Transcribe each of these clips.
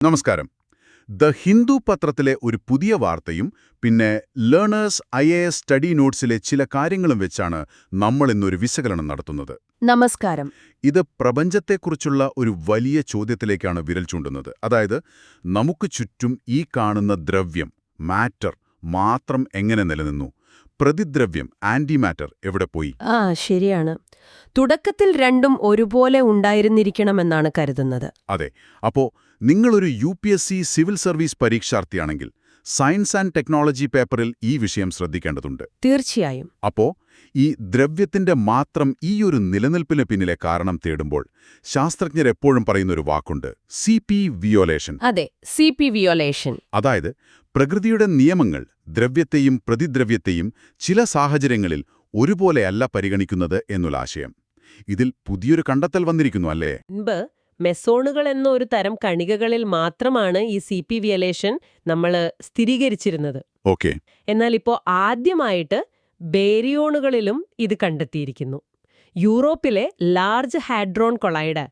നമസ്കാരം. ദ ഹിന്ദു പത്രത്തിലെ ഒരു പുതിയ വാർത്തയും പിന്നെ ലേണേഴ്സ് IAS സ്റ്റഡി നോട്ട്സിലെ ചില കാര്യങ്ങളും വെച്ചാണ് നമ്മൾ ഇന്നൊരു വിശകലനം നടത്തുന്നത്. നമസ്കാരം. ഇത് പ്രപഞ്ചത്തെക്കുറിച്ചുള്ള ഒരു വലിയ ചോദ്യത്തിലേക്കാണ് വിരൽ ചൂണ്ടുന്നത്. അതായത്, നമുക്ക് ചുറ്റും ഈ കാണുന്ന ദ്രവ്യം, മാറ്റർ, മാത്രം എങ്ങനെ നിലനിന്നു? പ്രതിദ്രവ്യം, ആന്റിമാറ്റർ എവിടെ പോയി? ശരിയാണ്. തുടക്കത്തിൽ രണ്ടും ഒരുപോലെ ഉണ്ടായിരുന്നിരിക്കണമെന്നാണ് കരുതുന്നത്. അതെ. അപ്പോ നിങ്ങളൊരു UPSC സിവിൽ സർവീസ് പരീക്ഷാർത്ഥിയാണെങ്കിൽ സയൻസ് ആൻഡ് ടെക്നോളജി പേപ്പറിൽ ഈ വിഷയം ശ്രദ്ധിക്കേണ്ടതുണ്ട്. തീർച്ചയായും. അപ്പോ ഈ ദ്രവ്യത്തിന്റെ മാത്രം ഈയൊരു നിലനിൽപ്പിന് പിന്നിലെ കാരണം തേടുമ്പോൾ ശാസ്ത്രജ്ഞർ എപ്പോഴും പറയുന്നൊരു വാക്കുണ്ട്, CP വിയോലേഷൻ. അതെ, CP വിയോലേഷൻ. അതായത്, പ്രകൃതിയുടെ നിയമങ്ങൾ ദ്രവ്യത്തെയും പ്രതിദ്രവ്യത്തെയും ചില സാഹചര്യങ്ങളിൽ ഒരുപോലെയല്ല പരിഗണിക്കുന്നത് എന്നുള്ള ആശയം. ഇതിൽ പുതിയൊരു കണ്ടെത്തൽ വന്നിരിക്കുന്നു, അല്ലേ? മുൻപ് മെസോണുകൾ എന്ന ഒരു തരം കണികകളിൽ മാത്രമാണ് ഈ CP വിയോലേഷൻ നമ്മൾ സ്ഥിരീകരിച്ചിരുന്നത്. ഓക്കെ. എന്നാൽ ഇപ്പോൾ ആദ്യമായിട്ട് ബേരിയോണുകളിലും ഇത് കണ്ടെത്തിയിരിക്കുന്നു. യൂറോപ്പിലെ ലാർജ് ഹാഡ്രോൺ കൊളൈഡർ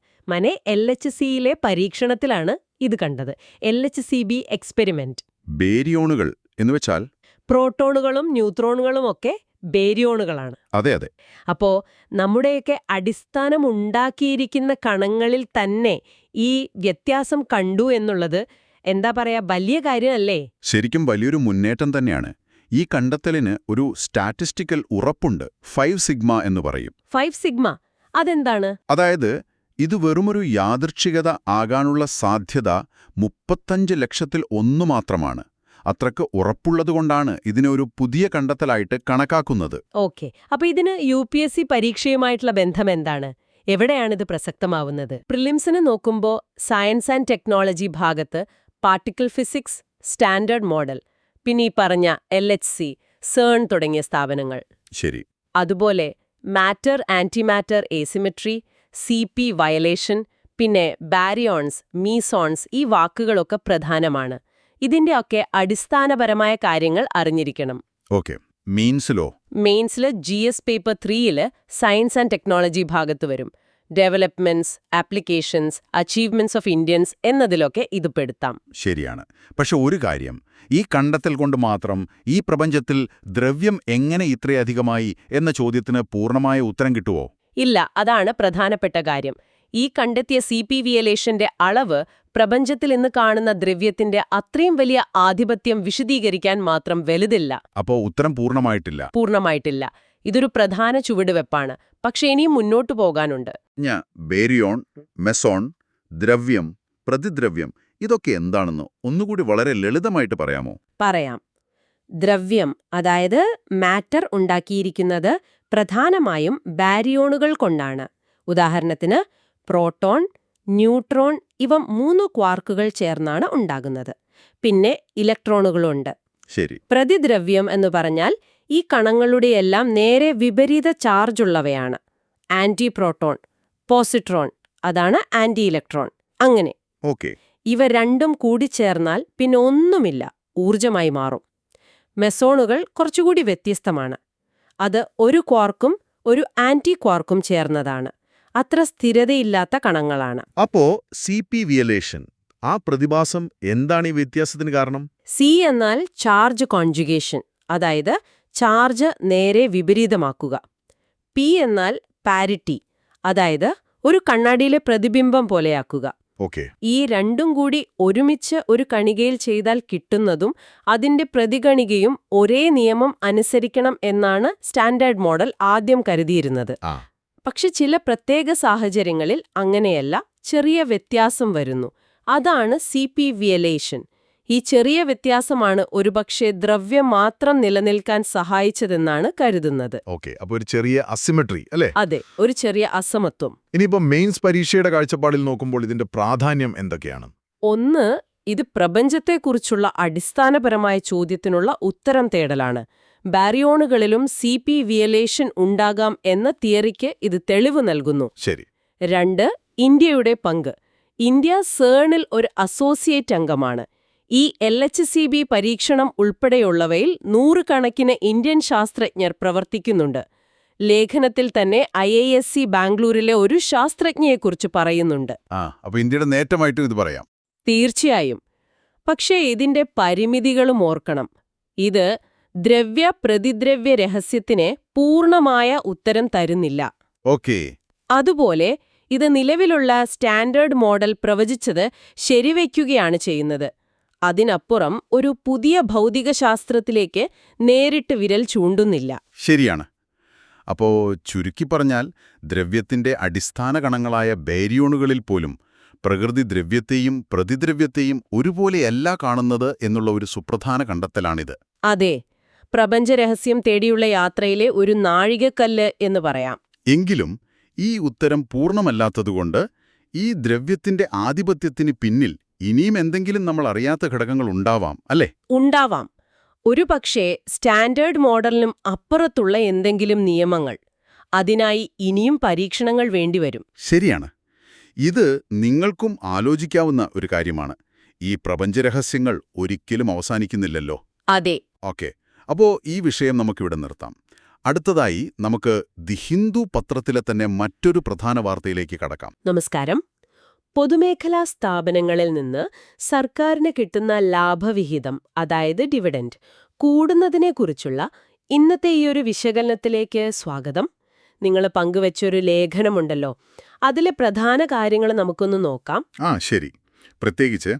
LHCയിലെ പരീക്ഷണത്തിലാണ് ഇത് കണ്ടത്. LHCb experiment. ബേരിയോണുകൾ എന്നുവെച്ചാൽ പ്രോട്ടോണുകളും ന്യൂട്രോണുകളും ഒക്കെ ബേരിയോണുകളാണ്. അതെ അതെ. അപ്പോ നമ്മുടെയൊക്കെ അടിസ്ഥാനമുണ്ടാക്കിയിരിക്കുന്ന കണങ്ങളിൽ തന്നെ ഈ വ്യത്യാസം കണ്ടു എന്നുള്ളത് എന്താ പറയാ, വലിയ കാര്യമല്ലേ? ശരിക്കും വലിയൊരു മുന്നേറ്റം തന്നെയാണ്. ഈ കണ്ടെത്തലിന് ഒരു സ്റ്റാറ്റിസ്റ്റിക്കൽ ഉറപ്പുണ്ട്. 5 സിഗ്മ എന്ന് പറയും. 5 സിഗ്മ അതെന്താണ്? അതായത്, ഇത് വെറുമൊരു യാദൃച്ഛികത ആകാനുള്ള സാധ്യത 35 ലക്ഷത്തിൽ 1 മാത്രമാണ്. അത്രക്ക് ഉറപ്പുള്ളതുകൊണ്ടാണ് ഇതിനെ ഒരു പുതിയ കണ്ടെത്തലായിട്ട് കണക്കാക്കുന്നത്. ഓക്കെ. അപ്പൊ ഇതിന് UPSC പരീക്ഷയുമായിട്ടുള്ള ബന്ധം എന്താണ്? എവിടെയാണിത് പ്രസക്തമാവുന്നത്? പ്രിലിംസിന് നോക്കുമ്പോൾ സയൻസ് ആൻഡ് ടെക്നോളജി ഭാഗത്ത് പാർട്ടിക്കിൾ ഫിസിക്സ്, സ്റ്റാൻഡേർഡ് മോഡൽ, പിന്നെ ഈ പറഞ്ഞ LHC, CERN തുടങ്ങിയ സ്ഥാപനങ്ങൾ. ശരി. അതുപോലെ matter antimatter asymmetry, CP violation, പിന്നെ ബാരിയോൺസ്, മീസോൺസ്, ഈ വാക്കുകളൊക്കെ പ്രധാനമാണ്. ഇതിന്റെയൊക്കെ അടിസ്ഥാനപരമായ കാര്യങ്ങൾ അറിഞ്ഞിരിക്കണം. ഓക്കെ. മെയിൻസിൽ GS paper 3 science and technology ഭാഗത്ത് വരും. Developments, applications, achievements of Indians എന്നതിലൊക്കെ ഇത് പെടുത്താം. ശരിയാണ്. പക്ഷെ ഒരു കാര്യം, ഈ കണ്ടെത്തൽ കൊണ്ട് മാത്രം ഈ പ്രപഞ്ചത്തിൽ ദ്രവ്യം എങ്ങനെ ഇത്രയധികമായി എന്ന ചോദ്യത്തിന് പൂർണ്ണമായ ഉത്തരം കിട്ടുമോ? ഇല്ല, അതാണ് പ്രധാനപ്പെട്ട കാര്യം. ഈ കണ്ടെത്തിയ CP വിയോലേഷന്റെ അളവ് പ്രപഞ്ചത്തിൽ ഇന്ന് കാണുന്ന ദ്രവ്യത്തിന്റെ അത്രയും വലിയ ആധിപത്യം വിശദീകരിക്കാൻ മാത്രം വലുതില്ല. അപ്പോ ഉത്തരം പൂർണ്ണമായിട്ടില്ല. ഇതൊരു പ്രധാന ചുവടുവെപ്പാണ്. പക്ഷേ ഇനിയും മുന്നോട്ടു പോകാനുണ്ട്. ബേരിയോൺ, മെസോൺ, ദ്രവ്യം, പ്രതിദ്രവ്യം, ഇതൊക്കെ എന്താണെന്ന് ഒന്നുകൂടി വളരെ ലളിതമായിട്ട് പറയാമോ? പറയാം. ദ്രവ്യം, അതായത് മാറ്റർ, ഉണ്ടാക്കിയിരിക്കുന്നത് പ്രധാനമായും ബാരിയോണുകൾ കൊണ്ടാണ്. ഉദാഹരണത്തിന് പ്രോട്ടോൺ, ന്യൂട്രോൺ, ഇവ 3 ക്വാർക്കുകൾ ചേർന്നാണ് ഉണ്ടാകുന്നത്. പിന്നെ ഇലക്ട്രോണുകളുണ്ട്. ശരി. പ്രതിദ്രവ്യം എന്ന് പറഞ്ഞാൽ ഈ കണങ്ങളുടെയെല്ലാം നേരെ വിപരീത ചാർജുള്ളവയാണ്. ആന്റി പ്രോട്ടോൺ, പോസിട്രോൺ, അതാണ് ആന്റി ഇലക്ട്രോൺ. അങ്ങനെ. ഓക്കെ. ഇവ രണ്ടും കൂടിച്ചേർന്നാൽ പിന്നെ ഒന്നുമില്ല, ഊർജമായി മാറും. മെസോണുകൾ കുറച്ചുകൂടി വ്യത്യസ്തമാണ്. അത് ഒരു ക്വാർക്കും ഒരു ആന്റി ക്വാർക്കും ചേർന്നതാണ്. അത്ര സ്ഥിരതയില്ലാത്ത കണങ്ങളാണ്. അപ്പോ CP വിയോലേഷൻ, ആ പ്രതിഭാസം എന്താണ് ഈ വ്യത്യാസത്തിന് കാരണം? C എന്നാൽ ചാർജ് കോൺജുഗേഷൻ, അതായത് ചാർജ് നേരെ വിപരീതമാക്കുക. P എന്നാൽ പാരിറ്റി, അതായത് ഒരു കണ്ണാടിയിലെ പ്രതിബിംബം പോലെയാക്കുക. ഓക്കെ. ഈ രണ്ടും കൂടി ഒരുമിച്ച് ഒരു കണികയിൽ ചെയ്താൽ കിട്ടുന്നതും അതിന്റെ പ്രതികണികയും ഒരേ നിയമം അനുസരിക്കണം എന്നാണ് സ്റ്റാൻഡേർഡ് മോഡൽ ആദ്യം കരുതിയിരുന്നത്. പക്ഷെ ചില പ്രത്യേക സാഹചര്യങ്ങളിൽ അങ്ങനെയല്ല, ചെറിയ വ്യത്യാസം വരുന്നു. അതാണ് CP വിയോലേഷൻ. ഈ ചെറിയ വ്യത്യാസമാണ് ഒരുപക്ഷെ ദ്രവ്യം മാത്രം നിലനിൽക്കാൻ സഹായിച്ചതെന്നാണ് കരുതുന്നത്. ഓക്കെ. അപ്പോൾ ഒരു ചെറിയ അസിമെട്രി അല്ലേ? അതെ, ഒരു ചെറിയ അസമത്വം. ഇനിയിപ്പോൾ മെയിൻസ് പരീക്ഷയുടെ കാഴ്ചപ്പാടിൽ നോക്കുമ്പോൾ ഇതിന്റെ പ്രാധാന്യം എന്തൊക്കെയാണ്? ഒന്ന്, ഇത് പ്രപഞ്ചത്തെക്കുറിച്ചുള്ള അടിസ്ഥാനപരമായ ചോദ്യത്തിനുള്ള ഉത്തരം തേടലാണ്. ബാരിയോണുകളിലും CP വിയോലേഷൻ ഉണ്ടാകാം എന്ന തിയറിക്ക് ഇത് തെളിവ് നൽകുന്നു. ശരി. 2, ഇന്ത്യയുടെ പങ്ക്. ഇന്ത്യ CERNൽ ഒരു അസോസിയേറ്റ് അംഗമാണ്. ഈ LHCb പരീക്ഷണം ഉൾപ്പെടെയുള്ളവയിൽ 100 കണക്കിന് ഇന്ത്യൻ ശാസ്ത്രജ്ഞർ പ്രവർത്തിക്കുന്നുണ്ട്. ലേഖനത്തിൽ തന്നെ IISc ബാംഗ്ലൂരിലെ ഒരു ശാസ്ത്രജ്ഞയെക്കുറിച്ച് പറയുന്നുണ്ട്. അപ്പോൾ ഇന്ത്യയുടെ നേട്ടമായിട്ടും ഇത് പറയാം. തീർച്ചയായും. പക്ഷേ ഇതിന്റെ പരിമിതികളും ഓർക്കണം. ഇത് ദ്രവ്യ-പ്രതിദ്രവ്യ രഹസ്യത്തിന് പൂർണ്ണമായ ഉത്തരം തരുന്നില്ല. ഓക്കേ. അതുപോലെ ഇത് നിലവിലുള്ള സ്റ്റാൻഡേർഡ് മോഡൽ പ്രവചിച്ചത് ശരിവയ്ക്കുകയാണ് ചെയ്യുന്നത്. അതിനപ്പുറം ഒരു പുതിയ ഭൗതികശാസ്ത്രത്തിലേക്ക് നേരിട്ട് വിരൽ ചൂണ്ടുന്നില്ല. ശരിയാണ്. അപ്പോ ചുരുക്കി പറഞ്ഞാൽ ദ്രവ്യത്തിന്റെ അടിസ്ഥാന കണങ്ങളായ ബേരിയോണുകളിൽ പോലും പ്രകൃതി ദ്രവ്യത്തെയും പ്രതിദ്രവ്യത്തെയും ഒരുപോലെയല്ല കാണുന്നത് എന്നുള്ള ഒരു സുപ്രധാന കണ്ടെത്തലാണിത്. അതെ, പ്രപഞ്ചരഹസ്യം തേടിയുള്ള യാത്രയിലെ ഒരു നാഴികക്കല്ല് എന്ന് പറയാം. എങ്കിലും ഈ ഉത്തരം പൂർണ്ണമല്ലാത്തതുകൊണ്ട് ഈ ദ്രവ്യത്തിന്റെ ആധിപത്യത്തിന് പിന്നിൽ ഇനിയും എന്തെങ്കിലും നമ്മൾ അറിയാത്ത ഘടകങ്ങൾ ഉണ്ടാവാം, അല്ലേ? ഉണ്ടാവാം. ഒരുപക്ഷേ സ്റ്റാൻഡേർഡ് മോഡലിനും അപ്പുറത്തുള്ള എന്തെങ്കിലും നിയമങ്ങൾ. അതിനായി ഇനിയും പരീക്ഷണങ്ങൾ വേണ്ടിവരും. ശരിയാണ്. ഇത് നിങ്ങൾക്കും ആലോചിക്കാവുന്ന ഒരു കാര്യമാണ്. ഈ പ്രപഞ്ചരഹസ്യങ്ങൾ ഒരിക്കലും അവസാനിക്കുന്നില്ലല്ലോ. അതെ. ഓക്കെ. അപ്പോ ഈ വിഷയം നമുക്കിവിടെ നിർത്താം. അടുത്തതായി നമുക്ക് ദി ഹിന്ദു പത്രത്തിലെ തന്നെ മറ്റൊരു പ്രധാന വാർത്തയിലേക്ക് കടക്കാം. നമസ്കാരം. പൊതുമേഖലാ സ്ഥാപനങ്ങളിൽ നിന്ന് സർക്കാരിന് കിട്ടുന്ന ലാഭവിഹിതം, അതായത് ഡിവിഡൻഡ്, കൂടുന്നതിനെക്കുറിച്ചുള്ള ഇന്നത്തെ ഈയൊരു വിശകലനത്തിലേക്ക് സ്വാഗതം. നിങ്ങൾ പങ്കുവച്ചൊരു ലേഖനമുണ്ടല്ലോ, അതിലെ പ്രധാന കാര്യങ്ങൾ നമുക്കൊന്ന് നോക്കാം. ശരി. പ്രത്യേകിച്ച്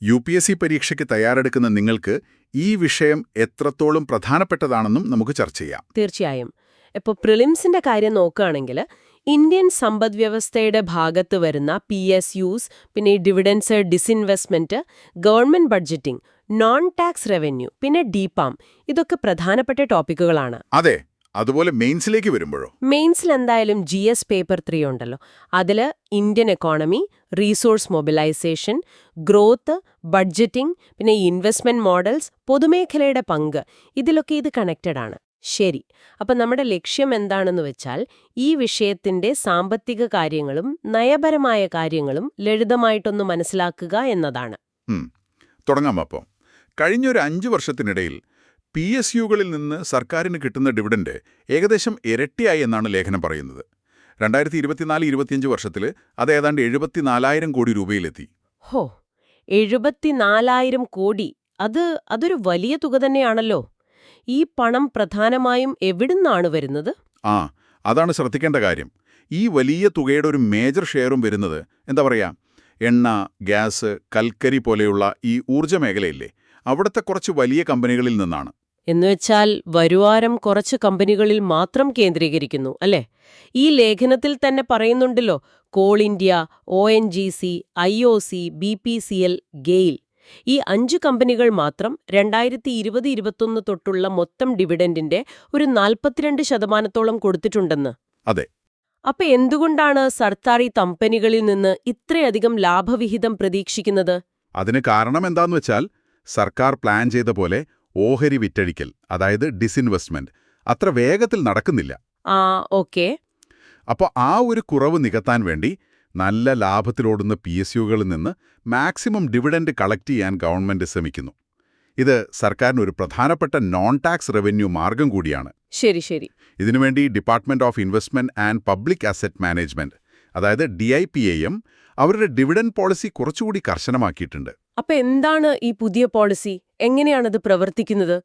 UPSC പരീക്ഷയ്ക്ക് തയ്യാറെടുക്കുന്ന നിങ്ങൾക്ക് ഈ വിഷയം എത്രത്തോളം പ്രധാനപ്പെട്ടതാണെന്നും നമുക്ക് ചർച്ച ചെയ്യാം. തീർച്ചയായും. ഇപ്പോൾ പ്രിലിംസിന്റെ കാര്യം നോക്കുകയാണെങ്കിൽ ഇന്ത്യൻ സമ്പദ്വ്യവസ്ഥയുടെ ഭാഗത്ത് വരുന്ന PSUs, പിന്നെ dividends, disinvestment, government budgeting, non tax revenue, പിന്നെ DPAM, ഇതൊക്കെ പ്രധാനപ്പെട്ട ടോപ്പിക്കുകളാണ്. അതെ. അതുപോലെ മെയിൻസിലേക്ക് വരുമ്പോഴോ? മെയിൻസിൽ എന്തായാലും GS പേപ്പർ 3 ഉണ്ടല്ലോ. അതിൽ Indian economy, resource mobilisation, growth, budgeting, പിന്നെ ഇൻവെസ്റ്റ്മെന്റ് മോഡൽസ്, പൊതുമേഖലയുടെ പങ്ക്, ഇതിലൊക്കെ ഇത് കണക്റ്റഡ് ആണ്. ശരി. അപ്പം നമ്മുടെ ലക്ഷ്യം എന്താണെന്ന് വെച്ചാൽ ഈ വിഷയത്തിന്റെ സാമ്പത്തിക കാര്യങ്ങളും നയപരമായ കാര്യങ്ങളും ലളിതമായിട്ടൊന്ന് മനസ്സിലാക്കുക എന്നതാണ്. തുടങ്ങാം. അപ്പോൾ കഴിഞ്ഞൊരു 5 വർഷത്തിനിടയിൽ PSUകളിൽ നിന്ന് സർക്കാരിന് കിട്ടുന്ന ഡിവിഡൻഡ് ഏകദേശം ഇരട്ടിയായി എന്നാണ് ലേഖനം പറയുന്നത്. 2024-25 വർഷത്തിൽ അത് ഏതാണ്ട് 74,000 കോടി രൂപയിലെത്തി. ഹോ, 74,000 കോടി! അതൊരു വലിയ തുക തന്നെയാണല്ലോ. ഈ പണം പ്രധാനമായും എവിടുന്നാണ് വരുന്നത്? അതാണ് ശ്രദ്ധിക്കേണ്ട കാര്യം. ഈ വലിയ തുകയുടെ ഒരു മേജർ ഷെയറും വരുന്നത്, എന്താ പറയാ, എണ്ണ, ഗ്യാസ്, കൽക്കരി പോലെയുള്ള ഈ ഊർജ്ജ മേഖലയില്ലേ, അവിടുത്തെ കുറച്ച് വലിയ കമ്പനികളിൽ നിന്നാണ്. എന്നുവെച്ചാൽ വരുവാരം കുറച്ച് കമ്പനികളിൽ മാത്രം കേന്ദ്രീകരിക്കുന്നു, അല്ലേ? ഈ ലേഖനത്തിൽ തന്നെ പറയുന്നുണ്ടല്ലോ, Coal India, ONGC, IOC, BPCL, GAIL, ഈ 5 കമ്പനികൾ മാത്രം 2020-21 തൊട്ടുള്ള മൊത്തം ഡിവിഡൻഡിന്റെ ഒരു 42% കൊടുത്തിട്ടുണ്ടെന്ന്. അതെ. അപ്പൊ എന്തുകൊണ്ടാണ് സർക്കാർ ഈ കമ്പനികളിൽ നിന്ന് ഇത്രയധികം ലാഭവിഹിതം പ്രതീക്ഷിക്കുന്നത്? അതിന് കാരണം എന്താന്ന് വെച്ചാൽ സർക്കാർ പ്ലാൻ ചെയ്ത പോലെ ഓഹരി വിറ്റഴിക്കൽ, അതായത് ഡിസിൻവെസ്റ്റ്മെന്റ്, അത്ര വേഗത്തിൽ നടക്കുന്നില്ല. ഓക്കെ. അപ്പോൾ ആ ഒരു കുറവ് നികത്താൻ വേണ്ടി നല്ല ലാഭത്തിലോടുന്ന PSUകളിൽ നിന്ന് മാക്സിമം ഡിവിഡൻഡ് കളക്ട് ചെയ്യാൻ ഗവൺമെന്റ് ശ്രമിക്കുന്നു. ഇത് സർക്കാരിന് ഒരു പ്രധാനപ്പെട്ട നോൺ ടാക്സ് റവന്യൂ മാർഗം കൂടിയാണ്. ശരി. ഇതിനുവേണ്ടി department of investment and public asset management, അതായത് DIPAM, അവരുടെ ഡിവിഡൻഡ് പോളിസി കുറച്ചുകൂടി കർശനമാക്കിയിട്ടുണ്ട്. അപ്പൊ എന്താണ് ഈ പുതിയ പോളിസി? എങ്ങനെയാണത് പ്രവർത്തിക്കുന്നത്?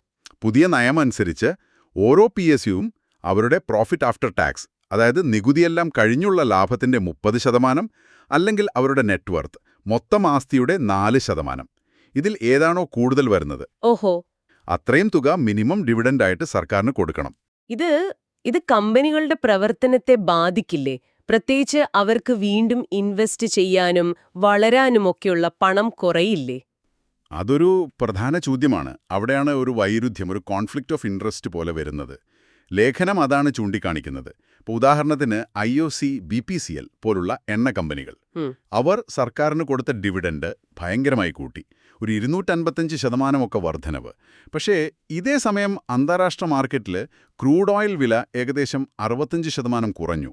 പുതിയ നയമനുസരിച്ച് ഓരോ PSUവും അവരുടെ പ്രോഫിറ്റ് ആഫ്റ്റർ ടാക്സ്, അതായത് നികുതിയെല്ലാം കഴിഞ്ഞുള്ള ലാഭത്തിന്റെ 30%, അല്ലെങ്കിൽ അവരുടെ നെറ്റ്വർത്ത്, മൊത്തം ആസ്തിയുടെ 4%, ഇതിൽ ഏതാണോ കൂടുതൽ വരുന്നത്, ഓഹോ, അത്രയും തുക മിനിമം ഡിവിഡൻഡായിട്ട് സർക്കാരിന് കൊടുക്കണം. ഇത് കമ്പനികളുടെ പ്രവർത്തനത്തെ ബാധിക്കില്ലേ? പ്രത്യേകിച്ച് അവർക്ക് വീണ്ടും ഇൻവെസ്റ്റ് ചെയ്യാനും വളരാനുമൊക്കെയുള്ള പണം കുറയില്ലേ? അതൊരു പ്രധാന ചോദ്യമാണ്. അവിടെയാണ് ഒരു വൈരുദ്ധ്യം, ഒരു കോൺഫ്ലിക്റ്റ് ഓഫ് ഇൻട്രസ്റ്റ് പോലെ വരുന്നത്. ലേഖനം അതാണ് ചൂണ്ടിക്കാണിക്കുന്നത്. ഇപ്പോൾ ഉദാഹരണത്തിന് IOC, BPCL പോലുള്ള എണ്ണ കമ്പനികൾ, അവർ സർക്കാരിന് കൊടുത്ത ഡിവിഡൻഡ് ഭയങ്കരമായി കൂട്ടി, ഒരു 255% വർധനവ്. പക്ഷേ ഇതേ സമയം അന്താരാഷ്ട്ര മാർക്കറ്റിൽ ക്രൂഡ് ഓയിൽ വില ഏകദേശം 65% കുറഞ്ഞു.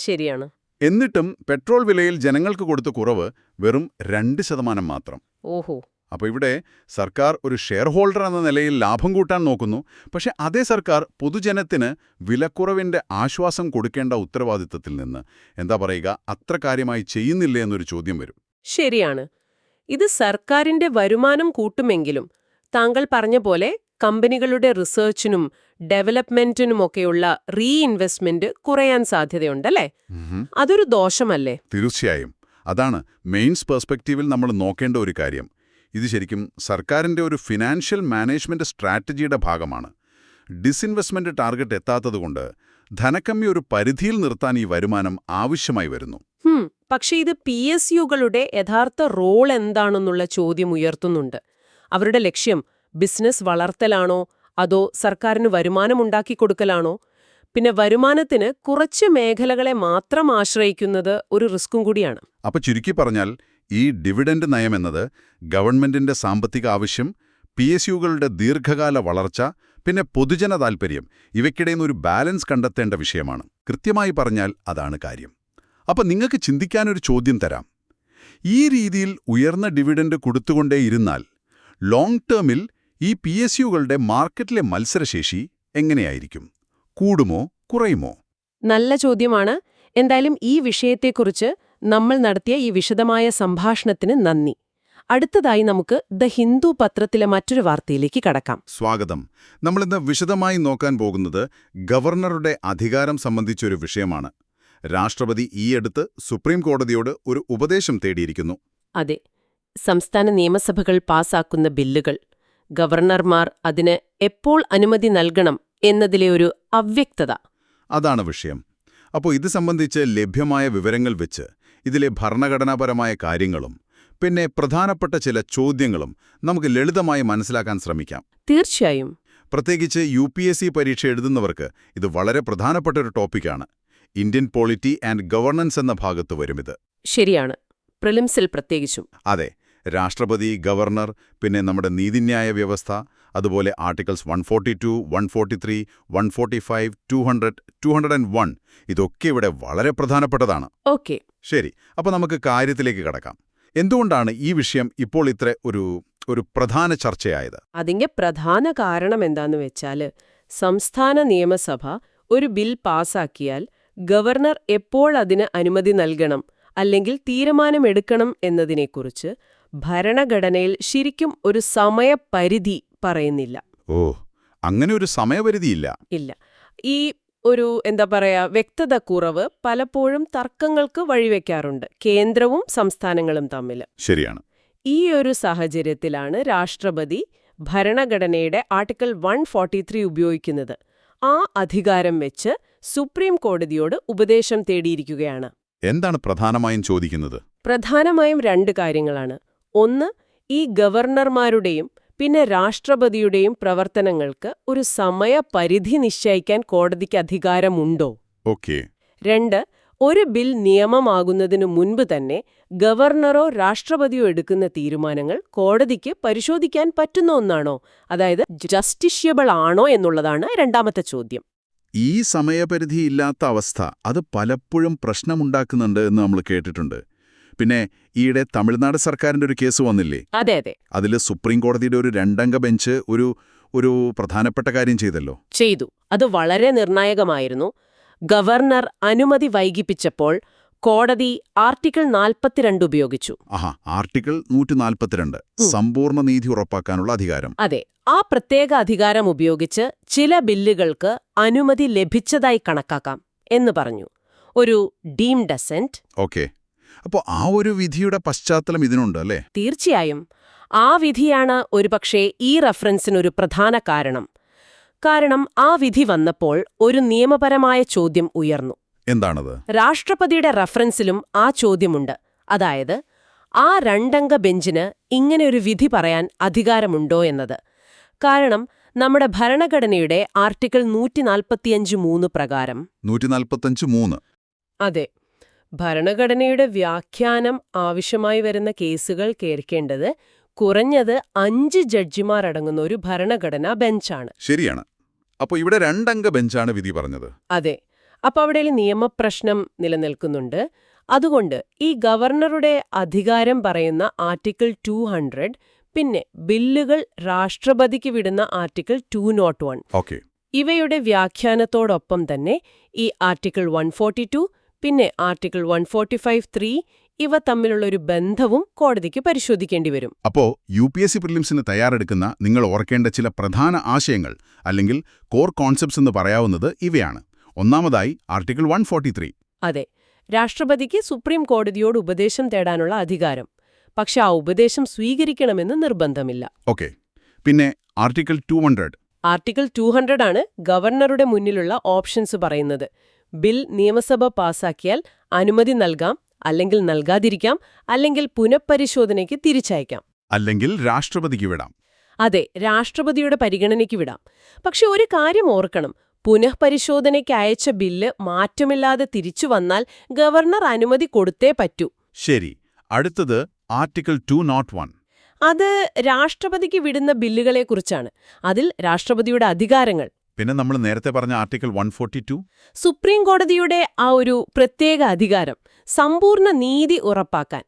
ശരിയാണ്. എന്നിട്ടും പെട്രോൾ വിലയിൽ ജനങ്ങൾക്ക് കൊടുത്ത കുറവ് വെറും 2% മാത്രം. ഓഹോ. അപ്പോൾ ഇവിടെ സർക്കാർ ഒരു ഷെയർ ഹോൾഡർ എന്ന നിലയിൽ ലാഭം കൂട്ടാൻ നോക്കുന്നു. പക്ഷെ അതേ സർക്കാർ പൊതുജനത്തിന് വിലക്കുറവിന്റെ ആശ്വാസം കൊടുക്കേണ്ട ഉത്തരവാദിത്തത്തിൽ നിന്ന്, എന്താ പറയുക, അത്ര കാര്യമായി ചെയ്യുന്നില്ലേ എന്നൊരു ചോദ്യം വരും. ശരിയാണ്. ഇത് സർക്കാരിന്റെ വരുമാനം കൂട്ടുമെങ്കിലും താങ്കൾ പറഞ്ഞ പോലെ കമ്പനികളുടെ റിസർച്ചിനും ഡെവലപ്മെന്റിനുമൊക്കെയുള്ള റീഇൻവെസ്റ്റ്മെന്റ് കുറയാൻ സാധ്യതയുണ്ടല്ലേ? അതൊരു ദോഷമല്ലേ? തീർച്ചയായും. അതാണ് മെയിൻസ് പെർസ്പെക്റ്റീവിൽ നമ്മൾ നോക്കേണ്ട ഒരു കാര്യം. ഇത് ശരിക്കും സർക്കാരിന്റെ ഒരു ഫിനാൻഷ്യൽ മാനേജ്മെന്റ് സ്ട്രാറ്റജിയുടെ ഭാഗമാണ്. ഡിസ്ഇൻവെസ്റ്റ്മെന്റ് ടാർഗറ്റ് എത്താത്തതുകൊണ്ട് ധനക്കമ്മി ഒരു പരിധിയിൽ നിർത്താൻ ഈ വരുമാനം ആവശ്യമായി വരുന്നു. പക്ഷേ ഇത് PSUകളുടെ യഥാർത്ഥ റോൾ എന്താണെന്നുള്ള ചോദ്യം ഉയർത്തുന്നുണ്ട്. അവരുടെ ലക്ഷ്യം ബിസിനസ് വളർത്തലാണോ അതോ സർക്കാരിന് വരുമാനമുണ്ടാക്കി കൊടുക്കലാണോ? പിന്നെ വരുമാനത്തിന് കുറച്ച് മേഖലകളെ മാത്രം ആശ്രയിക്കുന്നത് ഒരു റിസ്ക്കും കൂടിയാണ്. അപ്പോൾ ചുരുക്കി പറഞ്ഞാൽ ഈ ഡിവിഡൻഡ് നയമെന്നത് ഗവൺമെന്റിന്റെ സാമ്പത്തിക ആവശ്യം, PSUകളുടെ ദീർഘകാല വളർച്ച, പിന്നെ പൊതുജന താൽപ്പര്യം ഇവയ്ക്കിടയിൽ ഒരു ബാലൻസ് കണ്ടെത്തേണ്ട വിഷയമാണ്. കൃത്യമായി പറഞ്ഞാൽ അതാണ് കാര്യം. അപ്പോൾ നിങ്ങൾക്ക് ചിന്തിക്കാനൊരു ചോദ്യം തരാം. ഈ രീതിയിൽ ഉയർന്ന ഡിവിഡൻഡ് കൊടുത്തുകൊണ്ടേയിരുന്നാൽ ലോങ് ടേമിൽ ഈ PSUകളുടെ മാർക്കറ്റിലെ മത്സരശേഷി എങ്ങനെയായിരിക്കും? കൂടുമോ കുറയുമോ? നല്ല ചോദ്യമാണ്. എന്തായാലും ഈ വിഷയത്തെക്കുറിച്ച് നമ്മൾ നടത്തിയ ഈ വിശദമായ സംഭാഷണത്തിന് നന്ദി. അടുത്തതായി നമുക്ക് ദ ഹിന്ദു പത്രത്തിലെ മറ്റൊരു വാർത്തയിലേക്ക് കടക്കാം. സ്വാഗതം. നമ്മളിന്ന് വിശദമായി നോക്കാൻ പോകുന്നത് ഗവർണറുടെ അധികാരം സംബന്ധിച്ചൊരു വിഷയമാണ്. രാഷ്ട്രപതി ഈയടുത്ത് സുപ്രീം കോടതിയോട് ഒരു ഉപദേശം തേടിയിരിക്കുന്നു. അതെ, സംസ്ഥാന നിയമസഭകൾ പാസാക്കുന്ന ബില്ലുകൾ ഗവർണർമാർ അതിന് എപ്പോൾ അനുമതി നൽകണം എന്നതിലെ ഒരു അവ്യക്തത. അതാണ് വിഷയം. അപ്പോൾ ഇത് സംബന്ധിച്ച് ലഭ്യമായ വിവരങ്ങൾ വെച്ച് ഇതിലെ ഭരണഘടനാപരമായ കാര്യങ്ങളും പിന്നെ പ്രധാനപ്പെട്ട ചില ചോദ്യങ്ങളും നമുക്ക് ലളിതമായി മനസ്സിലാക്കാൻ ശ്രമിക്കാം. തീർച്ചയായും. പ്രത്യേകിച്ച് UPSC പരീക്ഷ എഴുതുന്നവർക്ക് ഇത് വളരെ പ്രധാനപ്പെട്ട ഒരു ടോപ്പിക്കാണ്. ഇന്ത്യൻ പോളിറ്റി ആൻഡ് ഗവർണൻസ് എന്ന ഭാഗത്ത് വരുമിത്. ശരിയാണ്, പ്രിലിംസിൽ പ്രത്യേകിച്ചും. അതെ, രാഷ്ട്രപതി, ഗവർണർ, പിന്നെ നമ്മുടെ നീതിന്യായ വ്യവസ്ഥ, അതുപോലെ ആർട്ടിക്കിൾസ് 142, 143, 145, 200, 201 ഇതൊക്കെ ഇവിടെ വളരെ പ്രധാനപ്പെട്ടതാണ്. ഓക്കെ, ശരി, അപ്പോൾ നമുക്ക് കാര്യത്തിലേക്ക് കടക്കാം. എന്തുകൊണ്ടാണ് ഈ വിഷയം ഇപ്പോൾ ഇത്ര ഒരു പ്രധാന ചർച്ചയായത്? അതിന്റെ പ്രധാന കാരണം എന്താന്ന് വെച്ചാല് സംസ്ഥാന നിയമസഭ ഒരു ബിൽ പാസാക്കിയാൽ ഗവർണർ എപ്പോൾ അതിന് അനുമതി നൽകണം അല്ലെങ്കിൽ തീരുമാനമെടുക്കണം എന്നതിനെക്കുറിച്ച് ഭരണഘടനയിൽ ശരിക്കും ഒരു സമയപരിധി പറയുന്നില്ല. ഓ, അങ്ങനെ ഒരു സമയപരിധിയില്ല? ഇല്ല. ഈ ഒരു വ്യക്തത കുറവ് പലപ്പോഴും തർക്കങ്ങൾക്ക് വഴിവെക്കാറുണ്ട്, കേന്ദ്രവും സംസ്ഥാനങ്ങളും തമ്മിൽ. ശരിയാണ്. ഈ ഒരു സാഹചര്യത്തിലാണ് രാഷ്ട്രപതി ഭരണഘടനയുടെ ആർട്ടിക്കിൾ 143 ഉപയോഗിക്കുന്നത്. ആ അധികാരം വെച്ച് സുപ്രീം കോടതിയോട് ഉപദേശം തേടിയിരിക്കുകയാണ്. എന്താണ് പ്രധാനമായും ചോദിക്കുന്നത്? പ്രധാനമായും 2 കാര്യങ്ങളാണ്. ഒന്ന്, ഈ ഗവർണർമാരുടെയും പിന്നെ രാഷ്ട്രപതിയുടെയും പ്രവർത്തനങ്ങൾക്ക് ഒരു സമയപരിധി നിശ്ചയിക്കാൻ കോടതിക്ക് അധികാരമുണ്ടോ? ഓക്കെ. 2, ഒരു ബിൽ നിയമമാകുന്നതിനു മുൻപ് തന്നെ ഗവർണറോ രാഷ്ട്രപതിയോ എടുക്കുന്ന തീരുമാനങ്ങൾ കോടതിക്ക് പരിശോധിക്കാൻ പറ്റുന്ന ഒന്നാണോ, അതായത് ജസ്റ്റിഷ്യബിൾ ആണോ എന്നുള്ളതാണ് രണ്ടാമത്തെ ചോദ്യം. ഈ സമയപരിധിയില്ലാത്ത അവസ്ഥ അത് പലപ്പോഴും പ്രശ്നമുണ്ടാക്കുന്നുണ്ട് എന്ന് നമ്മൾ കേട്ടിട്ടുണ്ട്. പിന്നെ ഈയിടെ തമിഴ്നാട് സർക്കാരിന്റെ ഒരു കേസ് വന്നില്ലേ? അതെ അതെ, അതിൽ സുപ്രീം കോടതിയുടെ ഒരു 2-അംഗ ബെഞ്ച് ഒരു പ്രധാനപ്പെട്ട കാര്യം ചെയ്തു. അത് വളരെ നിർണായകമായിരുന്നു. ഗവർണർ അനുമതി വൈകിപ്പിച്ചപ്പോൾ കോടതി ആർട്ടിക്കിൾ 42 ഉപയോഗിച്ചു. ആർട്ടിക്കിൾ 142, സമ്പൂർണ്ണ നീതി ഉറപ്പാക്കാനുള്ള അധികാരം. അതെ, ആ പ്രത്യേക അധികാരം ഉപയോഗിച്ച് ചില ബില്ലുകൾക്ക് അനുമതി ലഭിച്ചതായി കണക്കാക്കാം എന്ന് പറഞ്ഞു. ഒരു ഡീംഡ് അസെന്റ്. ഓക്കെ. അപ്പോൾ ആ ഒരു വിധിയുടെ പശ്ചാത്തലം ഇതിനുണ്ട് അല്ലേ? തീർച്ചയായും. ആ വിധിയാണ് ഒരുപക്ഷേ ഈ റഫറൻസിനൊരു പ്രധാന കാരണം. ആ വിധി വന്നപ്പോൾ ഒരു നിയമപരമായ ചോദ്യം ഉയർന്നു. എന്താണത്? രാഷ്ട്രപതിയുടെ റഫറൻസിലും ആ ചോദ്യമുണ്ട്. അതായത്, ആ 2-അംഗ ബെഞ്ചിന് ഇങ്ങനെയൊരു വിധി പറയാൻ അധികാരമുണ്ടോ എന്നത്. കാരണം നമ്മുടെ ഭരണഘടനയുടെ ആർട്ടിക്കിൾ 145(3) പ്രകാരം. 145(3). അതെ, ഭരണഘടനയുടെ വ്യാഖ്യാനം ആവശ്യമായി വരുന്ന കേസുകൾ കേൾക്കേണ്ടത് കുറഞ്ഞത് 5 ജഡ്ജിമാരടങ്ങുന്ന ഒരു ഭരണഘടനാ ബെഞ്ചാണ്. ശരിയാണ്. അപ്പോൾ ഇവിടെ 2-അംഗ ബെഞ്ചാണ് വിധി പറഞ്ഞത്. അതെ. അപ്പോൾ അവിടെ നിയമപ്രശ്നം നിലനിൽക്കുന്നുണ്ട്. അതുകൊണ്ട് ഈ ഗവർണറുടെ അധികാരം പറയുന്ന ആർട്ടിക്കിൾ 200, പിന്നെ ബില്ലുകൾ രാഷ്ട്രപതിക്ക് വിടുന്ന ആർട്ടിക്കിൾ 201, ഓക്കെ, ഇവയുടെ വ്യാഖ്യാനത്തോടൊപ്പം തന്നെ ഈ ആർട്ടിക്കിൾ 142, പിന്നെ ആർട്ടിക്കിൾ 145(3) ഇവ തമ്മിലുള്ള ഒരു ബന്ധവും കോടതിക്ക് പരിശോധിക്കേണ്ടി വരും. അപ്പോ UPSC പ്രിലിംസിന് തയ്യാറെടുക്കുന്ന നിങ്ങൾ ഓർക്കേണ്ട ചില പ്രധാന ആശയങ്ങൾ അല്ലെങ്കിൽ കോർ കോൺസെപ്റ്റ്സ് എന്ന് പറയാവുന്നത് ഇവയാണ്. ഒന്നാമതായി ആർട്ടിക്കിൾ 143. അതെ, രാഷ്ട്രപതിക്ക് സുപ്രീം കോടതിയോട് ഉപദേശം തേടാനുള്ള അധികാരം. പക്ഷെ ആ ഉപദേശം സ്വീകരിക്കണമെന്ന് നിർബന്ധമില്ല. ഓക്കെ. പിന്നെ ആർട്ടിക്കിൾ 200. ആർട്ടിക്കിൾ 200 ആണ് ഗവർണറുടെ മുന്നിലുള്ള ഓപ്ഷൻസ് പറയുന്നത്. ബിൽ നിയമസഭ പാസാക്കിയാൽ അനുമതി നൽകാം, അല്ലെങ്കിൽ നൽകാതിരിക്കാം, അല്ലെങ്കിൽ പുനഃപരിശോധനയ്ക്ക് തിരിച്ചയക്കാം. അല്ലെങ്കിൽ രാഷ്ട്രപതിക്ക് വിടാം. അതെ, രാഷ്ട്രപതിയുടെ പരിഗണനയ്ക്ക് വിടാം. പക്ഷെ ഒരു കാര്യം ഓർക്കണം, പുനഃപരിശോധനയ്ക്ക് അയച്ച ബില്ല് മാറ്റമില്ലാതെ തിരിച്ചു വന്നാൽ ഗവർണർ അനുമതി കൊടുത്തേ പറ്റൂ. ശരി. അടുത്തത് ആർട്ടിക്കിൾ 201. അത് രാഷ്ട്രപതിക്ക് വിടുന്ന ബില്ലുകളെക്കുറിച്ചാണ്. അതിൽ രാഷ്ട്രപതിയുടെ അധികാരങ്ങൾ. പിന്നെ നമ്മൾ നേരത്തെ പറഞ്ഞ ആർട്ടിക്കിൾ 142. സുപ്രീം കോടതിയുടെ ആ ഒരു പ്രത്യേക അധികാരം, സമ്പൂർണ്ണ നീതി ഉറപ്പാക്കാൻ.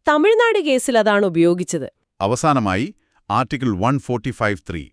തമിഴ്നാട് കേസിൽ അതാണ് ഉപയോഗിച്ചത്. അവസാനമായി ആർട്ടിക്കിൾ 145(3).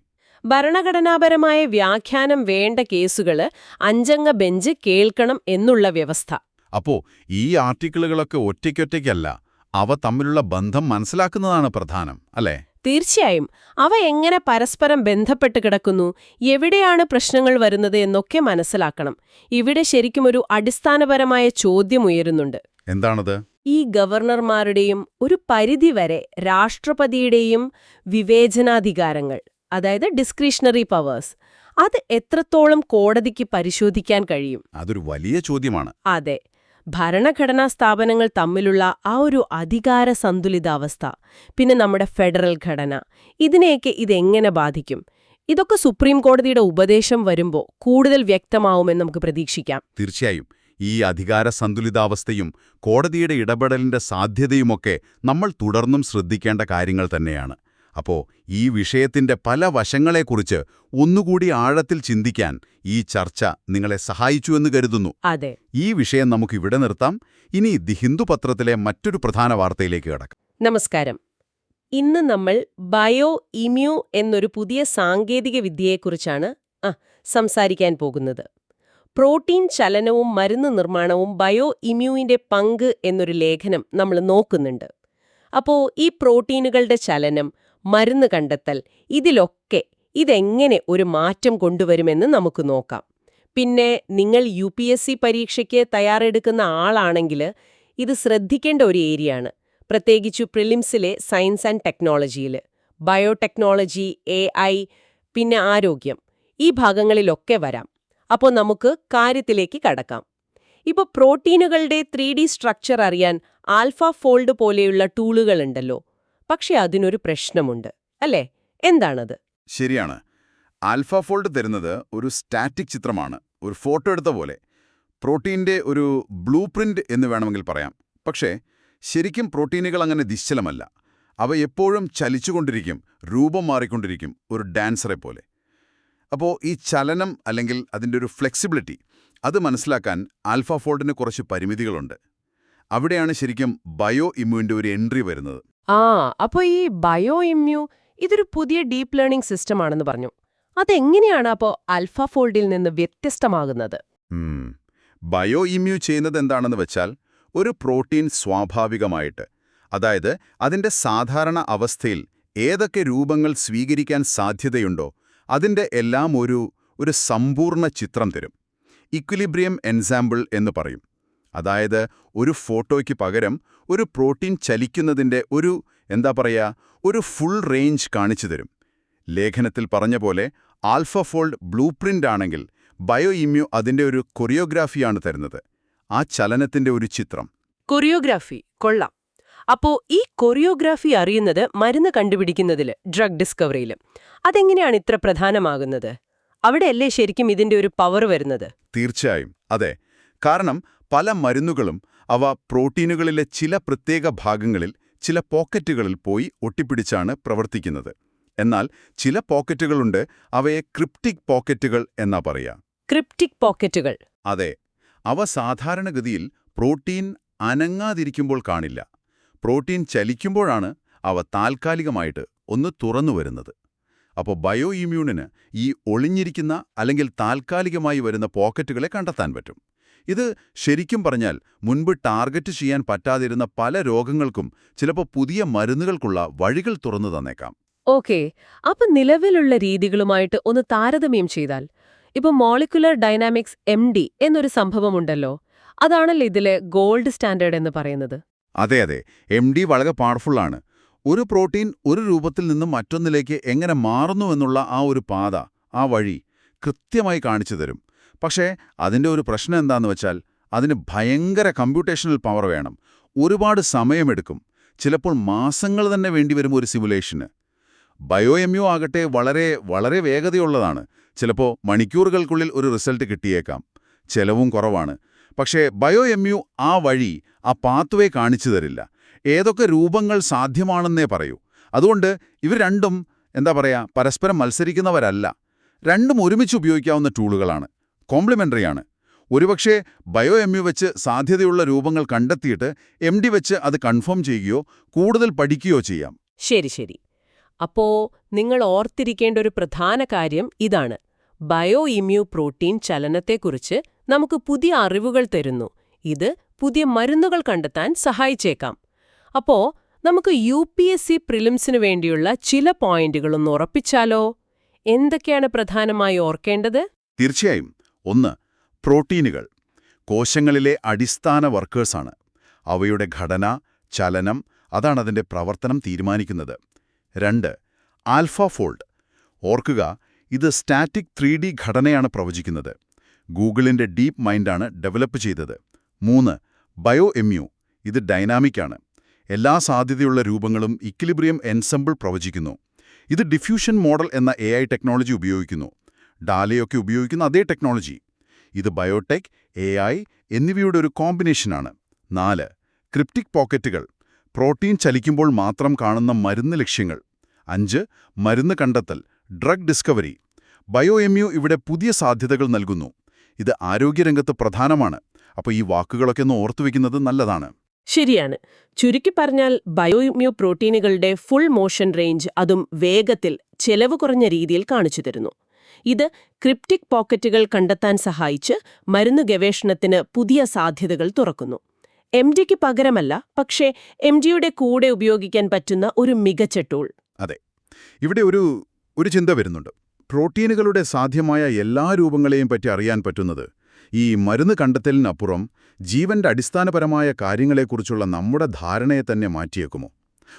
ഭരണഘടനാപരമായ വ്യാഖ്യാനം വേണ്ട കേസുകള് 5-അംഗ ബെഞ്ച് കേൾക്കണം എന്നുള്ള വ്യവസ്ഥ. അപ്പോ ഈ ആർട്ടിക്കിളുകളൊക്കെ ഒറ്റയ്ക്കൊറ്റയ്ക്കല്ല, അവ തമ്മിലുള്ള ബന്ധം മനസ്സിലാക്കുന്നതാണ് പ്രധാനം, അല്ലേ? തീർച്ചയായും. അവ എങ്ങനെ പരസ്പരം ബന്ധപ്പെട്ട് കിടക്കുന്നു, എവിടെയാണ് പ്രശ്നങ്ങൾ വരുന്നത് എന്നൊക്കെ മനസ്സിലാക്കണം. ഇവിടെ ശരിക്കും ഒരു അടിസ്ഥാനപരമായ ചോദ്യം ഉയരുന്നുണ്ട്. എന്താണത്? ഈ ഗവർണർമാരുടെയും ഒരു പരിധിവരെ രാഷ്ട്രപതിയുടെയും വിവേചനാധികാരങ്ങൾ, അതായത് ഡിസ്ക്രിഷണറി പവേഴ്സ്, അത് എത്രത്തോളം കോടതിക്ക് പരിശോധിക്കാൻ കഴിയും? അതൊരു വലിയ ചോദ്യമാണ്. അതെ, ഭരണഘടനാ സ്ഥാപനങ്ങൾ തമ്മിലുള്ള ആ ഒരു അധികാര സന്തുലിതാവസ്ഥ, പിന്നെ നമ്മുടെ ഫെഡറൽ ഘടന, ഇതിനെയൊക്കെ ഇതെങ്ങനെ ബാധിക്കും? ഇതൊക്കെ സുപ്രീം കോടതിയുടെ ഉപദേശം വരുമ്പോൾ കൂടുതൽ വ്യക്തമാവുമെന്ന് നമുക്ക് പ്രതീക്ഷിക്കാം. തീർച്ചയായും. ഈ അധികാര സന്തുലിതാവസ്ഥയും കോടതിയുടെ ഇടപെടലിന്റെ സാധ്യതയുമൊക്കെ നമ്മൾ തുടർന്നും ശ്രദ്ധിക്കേണ്ട കാര്യങ്ങൾ തന്നെയാണ്. അപ്പോ ഈ വിഷയത്തിന്റെ പല വശങ്ങളെക്കുറിച്ച് ഒന്നുകൂടി ആഴത്തിൽ ചിന്തിക്കാൻ ഈ ചർച്ച നിങ്ങളെ സഹായിച്ചുവെന്ന് കരുതുന്നു. അതെ, ഈ വിഷയം നമുക്ക് ഇവിടെ നിർത്താം. ഇനി ദി ഹിന്ദു പത്രത്തിലെ മറ്റൊരു പ്രധാന വാർത്തയിലേക്ക് കടക്കാം. നമസ്കാരം. ഇന്ന് നമ്മൾ ബയോ ഇമ്യൂ എന്നൊരു പുതിയ സാങ്കേതിക വിദ്യയെക്കുറിച്ചാണ് സംസാരിക്കാൻ പോകുന്നത്. പ്രോട്ടീൻ ചലനവും മരുന്ന് നിർമ്മാണവും ബയോ ഇമ്യൂവിന്റെ പങ്ക് എന്നൊരു ലേഖനം നമ്മൾ നോക്കുന്നുണ്ട്. അപ്പോ ഈ പ്രോട്ടീനുകളുടെ ചലനം, മരുന്ന് കണ്ടെത്തൽ, ഇതിലൊക്കെ ഇതെങ്ങനെ ഒരു മാറ്റം കൊണ്ടുവരുമെന്ന് നമുക്ക് നോക്കാം. പിന്നെ നിങ്ങൾ UPSC പരീക്ഷയ്ക്ക് തയ്യാറെടുക്കുന്ന ആളാണെങ്കിൽ ഇത് ശ്രദ്ധിക്കേണ്ട ഒരു ഏരിയയാണ്. പ്രത്യേകിച്ചു പ്രിലിംസിലെ സയൻസ് ആൻഡ് ടെക്നോളജിയിൽ, ബയോടെക്നോളജി, AI, പിന്നെ ആരോഗ്യം, ഈ ഭാഗങ്ങളിലൊക്കെ വരാം. അപ്പോൾ നമുക്ക് കാര്യത്തിലേക്ക് കടക്കാം. ഇപ്പോൾ പ്രോട്ടീനുകളുടെ 3D സ്ട്രക്ചർ അറിയാൻ ആൽഫാഫോൾഡ് പോലെയുള്ള ടൂളുകളുണ്ടല്ലോ. പക്ഷെ അതിനൊരു പ്രശ്നമുണ്ട്, അല്ലേ? എന്താണത്? ശരിയാണ്. ആൽഫാഫോൾഡ് തരുന്നത് ഒരു സ്റ്റാറ്റിക് ചിത്രമാണ്, ഒരു ഫോട്ടോ എടുത്ത പോലെ. പ്രോട്ടീന്റെ ഒരു ബ്ലൂ പ്രിന്റ് എന്ന് വേണമെങ്കിൽ പറയാം. പക്ഷേ ശരിക്കും പ്രോട്ടീനുകൾ അങ്ങനെ നിശ്ചലമല്ല. അവ എപ്പോഴും ചലിച്ചുകൊണ്ടിരിക്കും, രൂപം മാറിക്കൊണ്ടിരിക്കും, ഒരു ഡാൻസറെ പോലെ. അപ്പോൾ ഈ ചലനം അല്ലെങ്കിൽ അതിൻ്റെ ഒരു ഫ്ലെക്സിബിലിറ്റി, അത് മനസ്സിലാക്കാൻ ആൽഫാഫോൾഡിന് കുറച്ച് പരിമിതികളുണ്ട്. അവിടെയാണ് ശരിക്കും ബയോ ഇമ്യൂവിൻ്റെ ഒരു എൻട്രി വരുന്നത്. അപ്പോൾ ഈ ബയോ ഇമ്യൂ ഇതൊരു പുതിയ ഡീപ്പ് ലേണിംഗ് സിസ്റ്റം ആണെന്ന് പറഞ്ഞു. അതെങ്ങനെയാണ് അപ്പോൾ ആൽഫാഫോൾഡിൽ നിന്ന് വ്യത്യസ്തമാകുന്നത്? ബയോ ഇമ്യൂ ചെയ്യുന്നത് എന്താണെന്ന് വെച്ചാൽ, ഒരു പ്രോട്ടീൻ സ്വാഭാവികമായിട്ട്, അതായത് അതിൻ്റെ സാധാരണ അവസ്ഥയിൽ ഏതൊക്കെ രൂപങ്ങൾ സ്വീകരിക്കാൻ സാധ്യതയുണ്ടോ അതിൻ്റെ എല്ലാം ഒരു സമ്പൂർണ്ണ ചിത്രം തരും. ഇക്വിലിബ്രിയം എൻസാമ്പിൾ എന്ന് പറയും. അതായത് ഒരു ഫോട്ടോയ്ക്ക് പകരം ഒരു പ്രോട്ടീൻ ചലിക്കുന്നതിൻ്റെ ഒരു ഫുൾ റേഞ്ച് കാണിച്ചു തരും. ലേഖനത്തിൽ പറഞ്ഞ പോലെ ആൽഫാഫോൾഡ് ബ്ലൂ പ്രിന്റ് ആണെങ്കിൽ ബയോ ഇമ്യൂ അതിൻ്റെ ഒരു കൊറിയോഗ്രാഫിയാണ് തരുന്നത്, ആ ചലനത്തിൻ്റെ ഒരു ചിത്രം. കൊറിയോഗ്രാഫി കൊള്ളാം. അപ്പോൾ ഈ കൊറിയോഗ്രാഫി അറിയുന്നത് മരുന്ന് കണ്ടുപിടിക്കുന്നതിൽ, ഡ്രഗ് ഡിസ്കവറിയിൽ, അതെങ്ങനെയാണ് ഇത്ര പ്രധാനമാകുന്നത്? അവിടെയല്ലേ ശരിക്കും ഇതിന്റെ ഒരു പവർ വരുന്നത്? തീർച്ചയായും അതെ. കാരണം പല മരുന്നുകളും അവ പ്രോട്ടീനുകളിലെ ചില പ്രത്യേക ഭാഗങ്ങളിൽ, ചില പോക്കറ്റുകളിൽ പോയി ഒട്ടിപ്പിടിച്ചാണ് പ്രവർത്തിക്കുന്നത്. എന്നാൽ ചില പോക്കറ്റുകളുണ്ട്, അവയെ ക്രിപ്റ്റിക് പോക്കറ്റുകൾ എന്നാ പറയാ. ക്രിപ്റ്റിക് പോക്കറ്റുകൾ? അതെ. അവ സാധാരണഗതിയിൽ പ്രോട്ടീൻ അനങ്ങാതിരിക്കുമ്പോൾ കാണില്ല. പ്രോട്ടീൻ ചലിക്കുമ്പോഴാണ് അവ താൽക്കാലികമായിട്ട് ഒന്ന് തുറന്നു വരുന്നത്. അപ്പോൾ ബയോ ഇമ്യൂണിന് ഈ ഒളിഞ്ഞിരിക്കുന്ന അല്ലെങ്കിൽ താൽക്കാലികമായി വരുന്ന പോക്കറ്റുകളെ കണ്ടെത്താൻ പറ്റും. ഇത് ശരിക്കും പറഞ്ഞാൽ മുൻപ് ടാർഗറ്റ് ചെയ്യാൻ പറ്റാതിരുന്ന പല രോഗങ്ങൾക്കും ചിലപ്പോൾ പുതിയ മരുന്നുകൾക്കുള്ള വഴികൾ തുറന്നു തന്നേക്കാം. ഓക്കെ, അപ്പൊ നിലവിലുള്ള രീതികളുമായിട്ട് ഒന്ന് താരതമ്യം ചെയ്താൽ ഇപ്പൊ മോളിക്കുലർ ഡൈനാമിക്സ് MD എന്നൊരു സംഭവമുണ്ടല്ലോ, അതാണല്ലോ ഇതിലെ ഗോൾഡ് സ്റ്റാൻഡേർഡ് എന്ന് പറയുന്നത്. അതെ അതെ, MD വളരെ പവർഫുള്ളാണ്. ഒരു പ്രോട്ടീൻ ഒരു രൂപത്തിൽ നിന്നും മറ്റൊന്നിലേക്ക് എങ്ങനെ മാറുന്നുവെന്നുള്ള ആ ഒരു പാത, ആ വഴി കൃത്യമായി കാണിച്ചു തരും. പക്ഷേ അതിൻ്റെ ഒരു പ്രശ്നം എന്താണെന്ന് വെച്ചാൽ അതിന് ഭയങ്കര കമ്പ്യൂട്ടേഷണൽ പവർ വേണം. ഒരുപാട് സമയമെടുക്കും. ചിലപ്പോൾ മാസങ്ങൾ തന്നെ വേണ്ടിവരും ഒരു സിമുലേഷന്. ബയോഎംയു ആകട്ടെ വളരെ വളരെ വേഗതയുള്ളതാണ്. ചിലപ്പോൾ മണിക്കൂറുകൾക്കുള്ളിൽ ഒരു റിസൾട്ട് കിട്ടിയേക്കാം. ചെലവും കുറവാണ്. പക്ഷേ ബയോഎംയു ആ വഴി, ആ പാത്വേ കാണിച്ചു തരില്ല. ഏതൊക്കെ രൂപങ്ങൾ സാധ്യമാണെന്നേ പറയൂ. അതുകൊണ്ട് ഇവർ രണ്ടും പരസ്പരം മത്സരിക്കുന്നവരല്ല. രണ്ടും ഒരുമിച്ച് ഉപയോഗിക്കാവുന്ന ടൂളുകളാണ്. കോംപ്ലിമെൻ്ററിയാണ്. ഒരുപക്ഷേ ബയോഎംയു വെച്ച് സാധ്യതയുള്ള രൂപങ്ങൾ കണ്ടെത്തിയിട്ട് MD വെച്ച് അത് കൺഫേം ചെയ്യുകയോ കൂടുതൽ പഠിക്കുകയോ ചെയ്യാം. ശരി ശരി. അപ്പോ നിങ്ങൾ ഓർത്തിരിക്കേണ്ട ഒരു പ്രധാന കാര്യം ഇതാണ്: ബയോ ഇമ്യൂ പ്രോട്ടീൻ ചലനത്തെക്കുറിച്ച് നമുക്ക് പുതിയ അറിവുകൾ തരുന്നു. ഇത് പുതിയ മരുന്നുകൾ കണ്ടെത്താൻ സഹായിച്ചേക്കാം. അപ്പോ നമുക്ക് UPSC പ്രിലിംസിന് വേണ്ടിയുള്ള ചില പോയിന്റുകളൊന്ന് ഉറപ്പിച്ചാലോ? എന്തൊക്കെയാണ് പ്രധാനമായി ഓർക്കേണ്ടത്? തീർച്ചയായും. 1. പ്രോട്ടീനുകൾ കോശങ്ങളിലെ അടിസ്ഥാന വർക്കേഴ്സാണ്. അവയുടെ ഘടന, ചലനം, അതാണ് അതിൻ്റെ പ്രവർത്തനം തീരുമാനിക്കുന്നത്. 2. Alpha fold. ഓർക്കുക, ഇത് സ്റ്റാറ്റിക് 3D ഘടനയാണ് പ്രവചിക്കുന്നത്. ഗൂഗിളിൻ്റെ ഡീപ്പ് മൈൻഡാണ് ഡെവലപ്പ് ചെയ്തത്. 3. ബയോഎംയു. ഇത് ഡൈനാമിക്കാണ്. എല്ലാ സാധ്യതയുള്ള രൂപങ്ങളും ഇക്വിലിബ്രിയം എൻസംബിൾ പ്രവചിക്കുന്നു. ഇത് ഡിഫ്യൂഷൻ മോഡൽ എന്ന AI ടെക്നോളജി ഉപയോഗിക്കുന്നു. ഡാലയൊക്കെ ഉപയോഗിക്കുന്ന അതേ ടെക്നോളജി. ഇത് ബയോടെക്, AI എന്നിവയുടെ ഒരു കോമ്പിനേഷനാണ്. 4. ക്രിപ്റ്റിക് പോക്കറ്റുകൾ. പ്രോട്ടീൻ ചലിക്കുമ്പോൾ മാത്രം കാണുന്ന മരുന്ന് ലക്ഷ്യങ്ങൾ. 5. മരുന്ന് കണ്ടെത്തൽ, ഡ്രഗ് ഡിസ്കവറി. ബയോഎംയു ഇവിടെ പുതിയ സാധ്യതകൾ നൽകുന്നു. ഇത് ആരോഗ്യരംഗത്ത് പ്രധാനമാണ്. അപ്പോൾ ഈ വാക്കുകളൊക്കെ ഒന്ന് ഓർത്തുവെക്കുന്നത് നല്ലതാണ്. ശരിയാണ്. ചുരുക്കി പറഞ്ഞാൽ ബയോഇമ്യൂ പ്രോട്ടീനുകളുടെ ഫുൾ മോഷൻ റേഞ്ച്, അതും വേഗത്തിൽ, ചെലവ് കുറഞ്ഞ രീതിയിൽ കാണിച്ചു തരുന്നു. ഇത് ക്രിപ്റ്റിക് പോക്കറ്റുകൾ കണ്ടെത്താൻ സഹായിച്ച് മരുന്ന് ഗവേഷണത്തിന് പുതിയ സാധ്യതകൾ തുറക്കുന്നു. MDക്ക് പകരമല്ല, പക്ഷേ MDയുടെ കൂടെ ഉപയോഗിക്കാൻ പറ്റുന്ന ഒരു മികച്ച ടൂൾ. അതെ, ഇവിടെ ഒരു ചിന്ത വരുന്നുണ്ട്. പ്രോട്ടീനുകളുടെ സാധ്യമായ എല്ലാ രൂപങ്ങളെയും പറ്റി അറിയാൻ പറ്റുന്നത് ഈ മരുന്ന് കണ്ടെത്തലിനപ്പുറം ജീവന്റെ അടിസ്ഥാനപരമായ കാര്യങ്ങളെക്കുറിച്ചുള്ള നമ്മുടെ ധാരണയെ തന്നെ മാറ്റിയേക്കുമോ?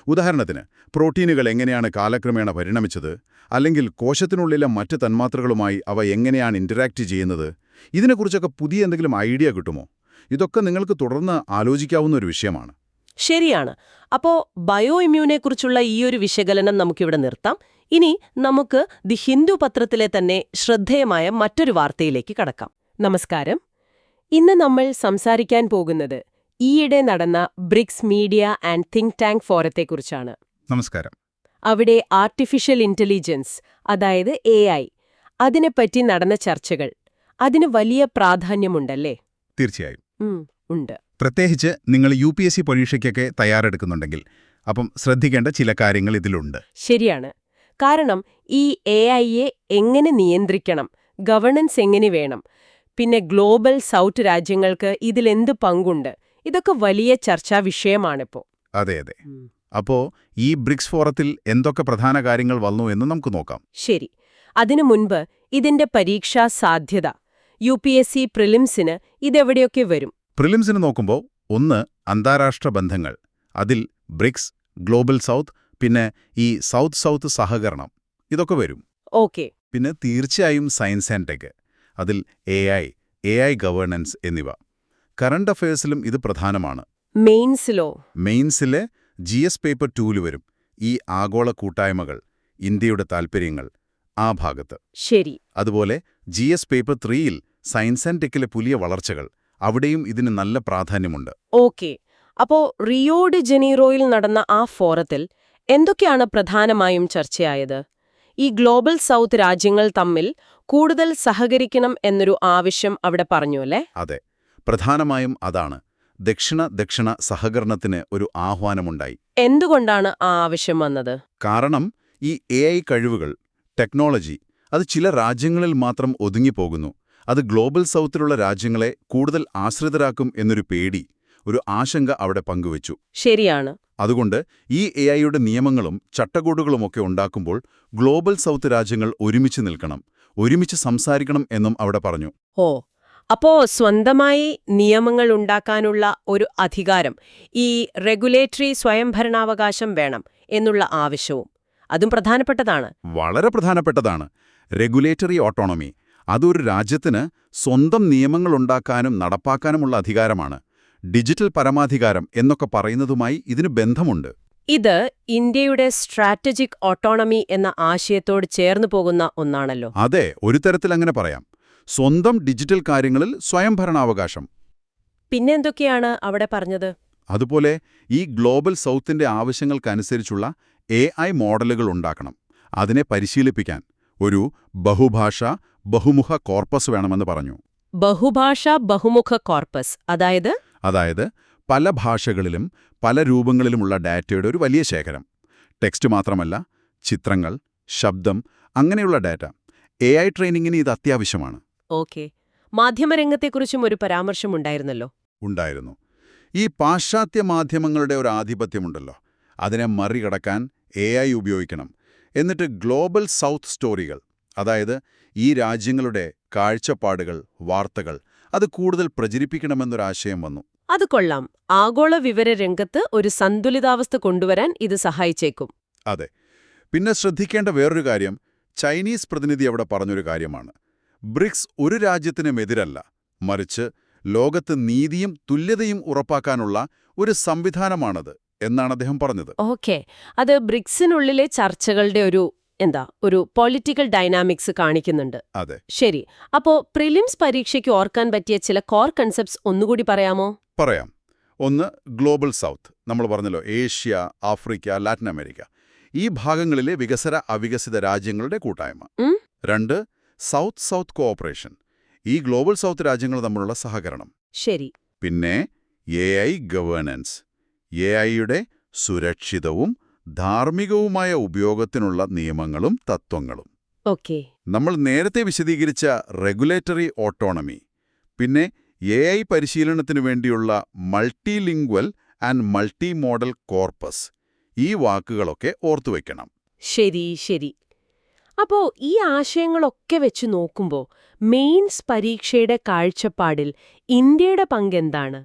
ഉദാഹരണത്തിന്, പ്രോട്ടീനുകൾ എങ്ങനെയാണ് കാലക്രമേണ പരിണമിച്ചത്, അല്ലെങ്കിൽ കോശത്തിനുള്ളിലെ മറ്റ് തന്മാത്രകളുമായി അവ എങ്ങനെയാണ് ഇന്ററാക്ട് ചെയ്യുന്നത്, ഇതിനെക്കുറിച്ചൊക്കെ പുതിയ എന്തെങ്കിലും ഐഡിയ കിട്ടുമോ? ഇതൊക്കെ നിങ്ങൾക്ക് തുടർന്ന് ആലോചിക്കാവുന്ന ഒരു വിഷയമാണ്. ശരിയാണ്. അപ്പോ ബയോ ഇമ്യൂനെക്കുറിച്ചുള്ള ഈയൊരു വിശകലനം നമുക്കിവിടെ നിർത്താം. ഇനി നമുക്ക് ദി ഹിന്ദു പത്രത്തിലെ തന്നെ ശ്രദ്ധേയമായ മറ്റൊരു വാർത്തയിലേക്ക് കടക്കാം. നമസ്കാരം. ഇന്ന് നമ്മൾ സംസാരിക്കാൻ പോകുന്നത് ഈയിടെ നടന്ന BRICS media and think tank ഫോറത്തെക്കുറിച്ചാണ്. നമസ്കാരം. അവിടെ ആർട്ടിഫിഷ്യൽ ഇന്റലിജൻസ്, അതായത് AI, അതിനെപ്പറ്റി നടന്ന ചർച്ചകൾ, അതിന് വലിയ പ്രാധാന്യമുണ്ടല്ലേ? തീർച്ചയായും ഉണ്ട്. പ്രത്യേകിച്ച് നിങ്ങൾ UPSC പരീക്ഷയ്ക്കൊക്കെ തയ്യാറെടുക്കുന്നുണ്ടെങ്കിൽ അപ്പം ശ്രദ്ധിക്കേണ്ട ചില കാര്യങ്ങൾ ഇതിലുണ്ട്. ശരിയാണ്. കാരണം ഈ AIയെ എങ്ങനെ നിയന്ത്രിക്കണം, ഗവർണൻസ് എങ്ങനെ വേണം, പിന്നെ ഗ്ലോബൽ സൗത്ത് രാജ്യങ്ങൾക്ക് ഇതിലെന്ത് പങ്കുണ്ട്, ഇതൊക്കെ വലിയ ചർച്ചാ വിഷയമാണിപ്പോ. അതെ അതെ. അപ്പോ ഈ ബ്രിക്സ് ഫോറത്തിൽ എന്തൊക്കെ പ്രധാന കാര്യങ്ങൾ വന്നു എന്ന് നമുക്ക് നോക്കാം. ശരി. അതിനു മുൻപ് ഇതിന്റെ പരീക്ഷാ സാധ്യത, UPSC പ്രിലിംസിന് ഇതെവിടെയൊക്കെ വരും? പ്രിലിംസിന് നോക്കുമ്പോൾ 1. അന്താരാഷ്ട്ര ബന്ധങ്ങൾ. അതിൽ ബ്രിക്സ്, ഗ്ലോബൽ സൗത്ത്, പിന്നെ ഈ സൗത്ത് സൗത്ത് സഹകരണം, ഇതൊക്കെ വരും. ഓക്കെ. പിന്നെ തീർച്ചയായും സയൻസ് ആൻഡ് ടെക്. അതിൽ AI ഗവേണൻസ് എന്നിവ. കറണ്ട് അഫയേഴ്സിലും ഇത് പ്രധാനമാണ്. മെയിൻസിലെ GS പേപ്പർ 2 വരും. ഈ ആഗോള കൂട്ടായ്മകൾ, ഇന്ത്യയുടെ താൽപ്പര്യങ്ങൾ, ആ ഭാഗത്ത്. ശരി. അതുപോലെ GS പേപ്പർ 3ൽ സയൻസ് ആൻഡ് ടെക്കിലെ പുതിയ വളർച്ചകൾ, അവിടെയും ഇതിന് നല്ല പ്രാധാന്യമുണ്ട്. ഓക്കെ. അപ്പോ റിയോ ഡി ജനീറോയിൽ നടന്ന ആ ഫോറത്തിൽ എന്തൊക്കെയാണ് പ്രധാനമായും ചർച്ചയായത്? ഈ ഗ്ലോബൽ സൗത്ത് രാജ്യങ്ങൾ തമ്മിൽ കൂടുതൽ സഹകരിക്കണം എന്നൊരു ആവശ്യം അവിടെ പറഞ്ഞു അല്ലേ? അതെ, പ്രധാനമായും അതാണ്. ദക്ഷിണ സഹകരണത്തിന് ഒരു ആഹ്വാനമുണ്ടായി. എന്തുകൊണ്ടാണ് ആ ആവശ്യം വന്നത്? കാരണം ഈ AI കഴിവുകൾ, ടെക്നോളജി, അത് ചില രാജ്യങ്ങളിൽ മാത്രം ഒതുങ്ങിപ്പോകുന്നു. അത് ഗ്ലോബൽ സൗത്തിലുള്ള രാജ്യങ്ങളെ കൂടുതൽ ആശ്രിതരാക്കും എന്നൊരു പേടി, ഒരു ആശങ്ക അവിടെ പങ്കുവച്ചു. ശരിയാണ്. അതുകൊണ്ട് ഈ എഐയുടെ നിയമങ്ങളും ചട്ടക്കൂടുകളുമൊക്കെ ഉണ്ടാക്കുമ്പോൾ ഗ്ലോബൽ സൗത്ത് രാജ്യങ്ങൾ ഒരുമിച്ച് നിൽക്കണം, ഒരുമിച്ച് സംസാരിക്കണം എന്നും അവിടെ പറഞ്ഞു. ഓ, അപ്പോ സ്വന്തമായി നിയമങ്ങൾ ഉണ്ടാക്കാനുള്ള ഒരു അധികാരം, ഈ റെഗുലേറ്ററി സ്വയംഭരണാവകാശം വേണം എന്നുള്ള ആവശ്യവും അതും പ്രധാനപ്പെട്ടതാണ്. വളരെ പ്രധാനപ്പെട്ടതാണ്. റെഗുലേറ്ററി ഓട്ടോണമി അതൊരു രാജ്യത്തിന് സ്വന്തം നിയമങ്ങളുണ്ടാക്കാനും നടപ്പാക്കാനുമുള്ള അധികാരമാണ്. ഡിജിറ്റൽ പരമാധികാരം എന്നൊക്കെ പറയുന്നതുമായി ഇതിന് ബന്ധമുണ്ട്. ഇത് ഇന്ത്യയുടെ സ്ട്രാറ്റജിക് ഓട്ടോണമി എന്ന ആശയത്തോട് ചേർന്നു പോകുന്ന ഒന്നാണല്ലോ. അതെ, ഒരു തരത്തിൽ അങ്ങനെ പറയാം. സ്വന്തം ഡിജിറ്റൽ കാര്യങ്ങളിൽ സ്വയംഭരണാവകാശം. പിന്നെന്തൊക്കെയാണ് അവിടെ പറഞ്ഞത്? അതുപോലെ ഈ ഗ്ലോബൽ സൗത്തിന്റെ ആവശ്യങ്ങൾക്കനുസരിച്ചുള്ള AI മോഡലുകൾ ഉണ്ടാക്കണം, അതിനെ പരിശീലിപ്പിക്കാൻ ഒരു ബഹുഭാഷ ബഹുമുഖ കോർപ്പസ് വേണമെന്ന് പറഞ്ഞു. ബഹുഭാഷ ബഹുമുഖ കോർപ്പസ്, അതായത് പല ഭാഷകളിലും പല രൂപങ്ങളിലുമുള്ള ഡാറ്റയുടെ ഒരു വലിയ ശേഖരം. ടെക്സ്റ്റ് മാത്രമല്ല, ചിത്രങ്ങൾ, ശബ്ദം, അങ്ങനെയുള്ള ഡാറ്റ. AI ട്രെയിനിങ്ങിന് ഇത് അത്യാവശ്യമാണ്. ഓക്കെ. മാധ്യമരംഗത്തെക്കുറിച്ചും ഒരു പരാമർശമുണ്ടായിരുന്നല്ലോ. ഉണ്ടായിരുന്നു. ഈ പാശ്ചാത്യ മാധ്യമങ്ങളുടെ ഒരു ആധിപത്യമുണ്ടല്ലോ, അതിനെ മറികടക്കാൻ AI ഉപയോഗിക്കണം. എന്നിട്ട് ഗ്ലോബൽ സൗത്ത് സ്റ്റോറികൾ, അതായത് ഈ രാജ്യങ്ങളുടെ കാഴ്ചപ്പാടുകൾ, വാർത്തകൾ, അത് കൂടുതൽ പ്രചരിപ്പിക്കണമെന്നൊരാശയം വന്നു. അത് കൊള്ളാം. ആഗോള വിവര രംഗത്ത് ഒരു സന്തുലിതാവസ്ഥ കൊണ്ടുവരാൻ ഇത് സഹായിച്ചേക്കും. അതെ. പിന്നെ ശ്രദ്ധിക്കേണ്ട വേറൊരു കാര്യം ചൈനീസ് പ്രതിനിധി അവിടെ പറഞ്ഞൊരു കാര്യമാണ്. ബ്രിക്സ് ഒരു രാജ്യത്തിനും എതിരല്ല, മറിച്ച് ലോകത്ത് നീതിയും തുല്യതയും ഉറപ്പാക്കാനുള്ള ഒരു സംവിധാനമാണത് എന്നാണ് അദ്ദേഹം പറഞ്ഞത്. ഓക്കെ. അത് ബ്രിക്സിനുള്ളിലെ ചർച്ചകളുടെ ഒരു പൊളിറ്റിക്കൽ ഡൈനാമിക്സ് കാണിക്കുന്നുണ്ട്. അതെ, ശരി. അപ്പോ പ്രിലിംസ് പരീക്ഷയ്ക്ക് ഓർക്കാൻ പറ്റിയ ചില കോർ കൺസെപ്റ്റ്സ് ഒന്നുകൂടി പറയാമോ? പറയാം. ഒന്ന്, ഗ്ലോബൽ സൗത്ത്. നമ്മൾ പറഞ്ഞല്ലോ, ഏഷ്യ, ആഫ്രിക്ക, ലാറ്റിൻ അമേരിക്ക, ഈ ഭാഗങ്ങളിലെ വികസന അവികസിത രാജ്യങ്ങളുടെ കൂട്ടായ്മ. 2, സൗത്ത് സൗത്ത് കോഓപ്പറേഷൻ, ഈ ഗ്ലോബൽ സൗത്ത് രാജ്യങ്ങൾ തമ്മിലുള്ള സഹകരണം. ശരി. പിന്നെ AI ഗവേണൻസ്, AIയുടെ സുരക്ഷിതവും ധാർമ്മികവുമായ ഉപയോഗത്തിനുള്ള നിയമങ്ങളും തത്വങ്ങളും. ഓക്കെ. നമ്മൾ നേരത്തെ വിശദീകരിച്ച റെഗുലേറ്ററി ഓട്ടോണമി, പിന്നെ AI പരിശീലനത്തിനു വേണ്ടിയുള്ള multilingual and multi model corpus, ഈ വാക്കുകളൊക്കെ ഓർത്തുവെക്കണം. ശരി. അപ്പോ ഈ ആശയങ്ങളൊക്കെ വെച്ച് നോക്കുമ്പോൾ മെയിൻസ് പരീക്ഷയുടെ കാഴ്ചപ്പാടിൽ ഇന്ത്യയുടെ പങ്കെന്താണ്?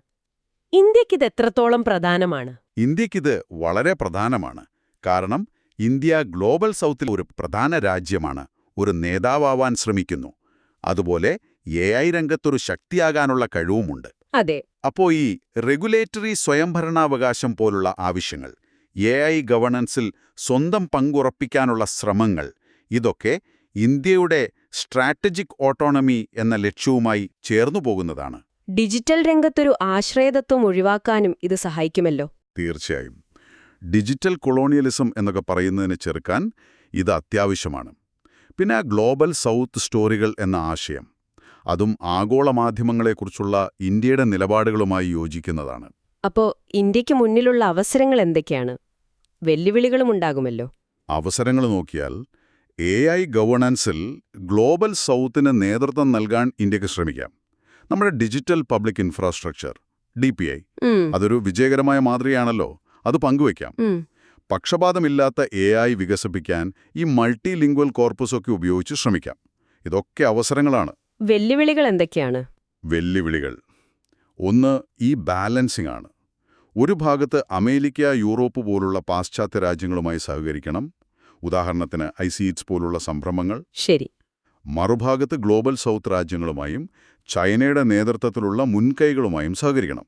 ഇന്ത്യക്കിത് എത്രത്തോളം പ്രധാനമാണ്? ഇന്ത്യക്കിത് വളരെ പ്രധാനമാണ്. കാരണം ഇന്ത്യ ഗ്ലോബൽ സൗത്തിൽ ഒരു പ്രധാന രാജ്യമാണ്, ഒരു നേതാവാൻ ശ്രമിക്കുന്നു. അതുപോലെ AI രംഗത്തൊരു ശക്തിയാകാനുള്ള കഴിവുമുണ്ട്. അതെ. അപ്പോൾ ഈ റെഗുലേറ്ററി സ്വയംഭരണാവകാശം പോലുള്ള ആവശ്യങ്ങൾ, AI ഗവേണൻസിൽ സ്വന്തം പങ്കുറപ്പിക്കാനുള്ള ശ്രമങ്ങൾ, ഇതൊക്കെ ഇന്ത്യയുടെ സ്ട്രാറ്റജിക് ഓട്ടോണമി എന്ന ലക്ഷ്യവുമായി ചേർന്നു പോകുന്നതാണ്. ഡിജിറ്റൽ രംഗത്തൊരു ആശ്രയതത്വം ഒഴിവാക്കാനും ഇത് സഹായിക്കുമല്ലോ. തീർച്ചയായും. ഡിജിറ്റൽ കൊളോണിയലിസം എന്നൊക്കെ പറയുന്നതിന് ചെറുക്കാൻ ഇത് അത്യാവശ്യമാണ്. പിന്നെ ഗ്ലോബൽ സൗത്ത് സ്റ്റോറികൾ എന്ന ആശയം, അതും ആഗോള മാധ്യമങ്ങളെക്കുറിച്ചുള്ള ഇന്ത്യയുടെ നിലപാടുകളുമായി യോജിക്കുന്നതാണ്. അപ്പോൾ ഇന്ത്യക്ക് മുന്നിലുള്ള അവസരങ്ങൾ എന്തൊക്കെയാണ്? വെല്ലുവിളികളും ഉണ്ടാകുമല്ലോ. അവസരങ്ങൾ നോക്കിയാൽ AI ഗവേണൻസിൽ ഗ്ലോബൽ സൗത്തിന് നേതൃത്വം നൽകാൻ ഇന്ത്യക്ക് ശ്രമിക്കാം. നമ്മുടെ ഡിജിറ്റൽ പബ്ലിക് ഇൻഫ്രാസ്ട്രക്ചർ DPI, അതൊരു വിജയകരമായ മാതൃകയാണല്ലോ, അത് പങ്കുവയ്ക്കാം. പക്ഷപാതമില്ലാത്ത AI വികസിപ്പിക്കാൻ ഈ മൾട്ടി ലിംഗ്വൽ കോർപ്പസൊക്കെ ഉപയോഗിച്ച് ശ്രമിക്കാം. ഇതൊക്കെ അവസരങ്ങളാണ്. വെല്ലുവിളികൾ എന്തൊക്കെയാണ്? വെല്ലുവിളികൾ, ഒന്ന് ഈ ബാലൻസിംഗ് ആണ്. ഒരു ഭാഗത്ത് അമേരിക്ക, യൂറോപ്പ് പോലുള്ള പാശ്ചാത്യ രാജ്യങ്ങളുമായി സഹകരിക്കണം, ഉദാഹരണത്തിന് ICETS പോലുള്ള സംരംഭങ്ങൾ. ശരി. മറുഭാഗത്ത് ഗ്ലോബൽ സൗത്ത് രാജ്യങ്ങളുമായും ചൈനയുടെ നേതൃത്വത്തിലുള്ള മുൻകൈകളുമായും സഹകരിക്കണം.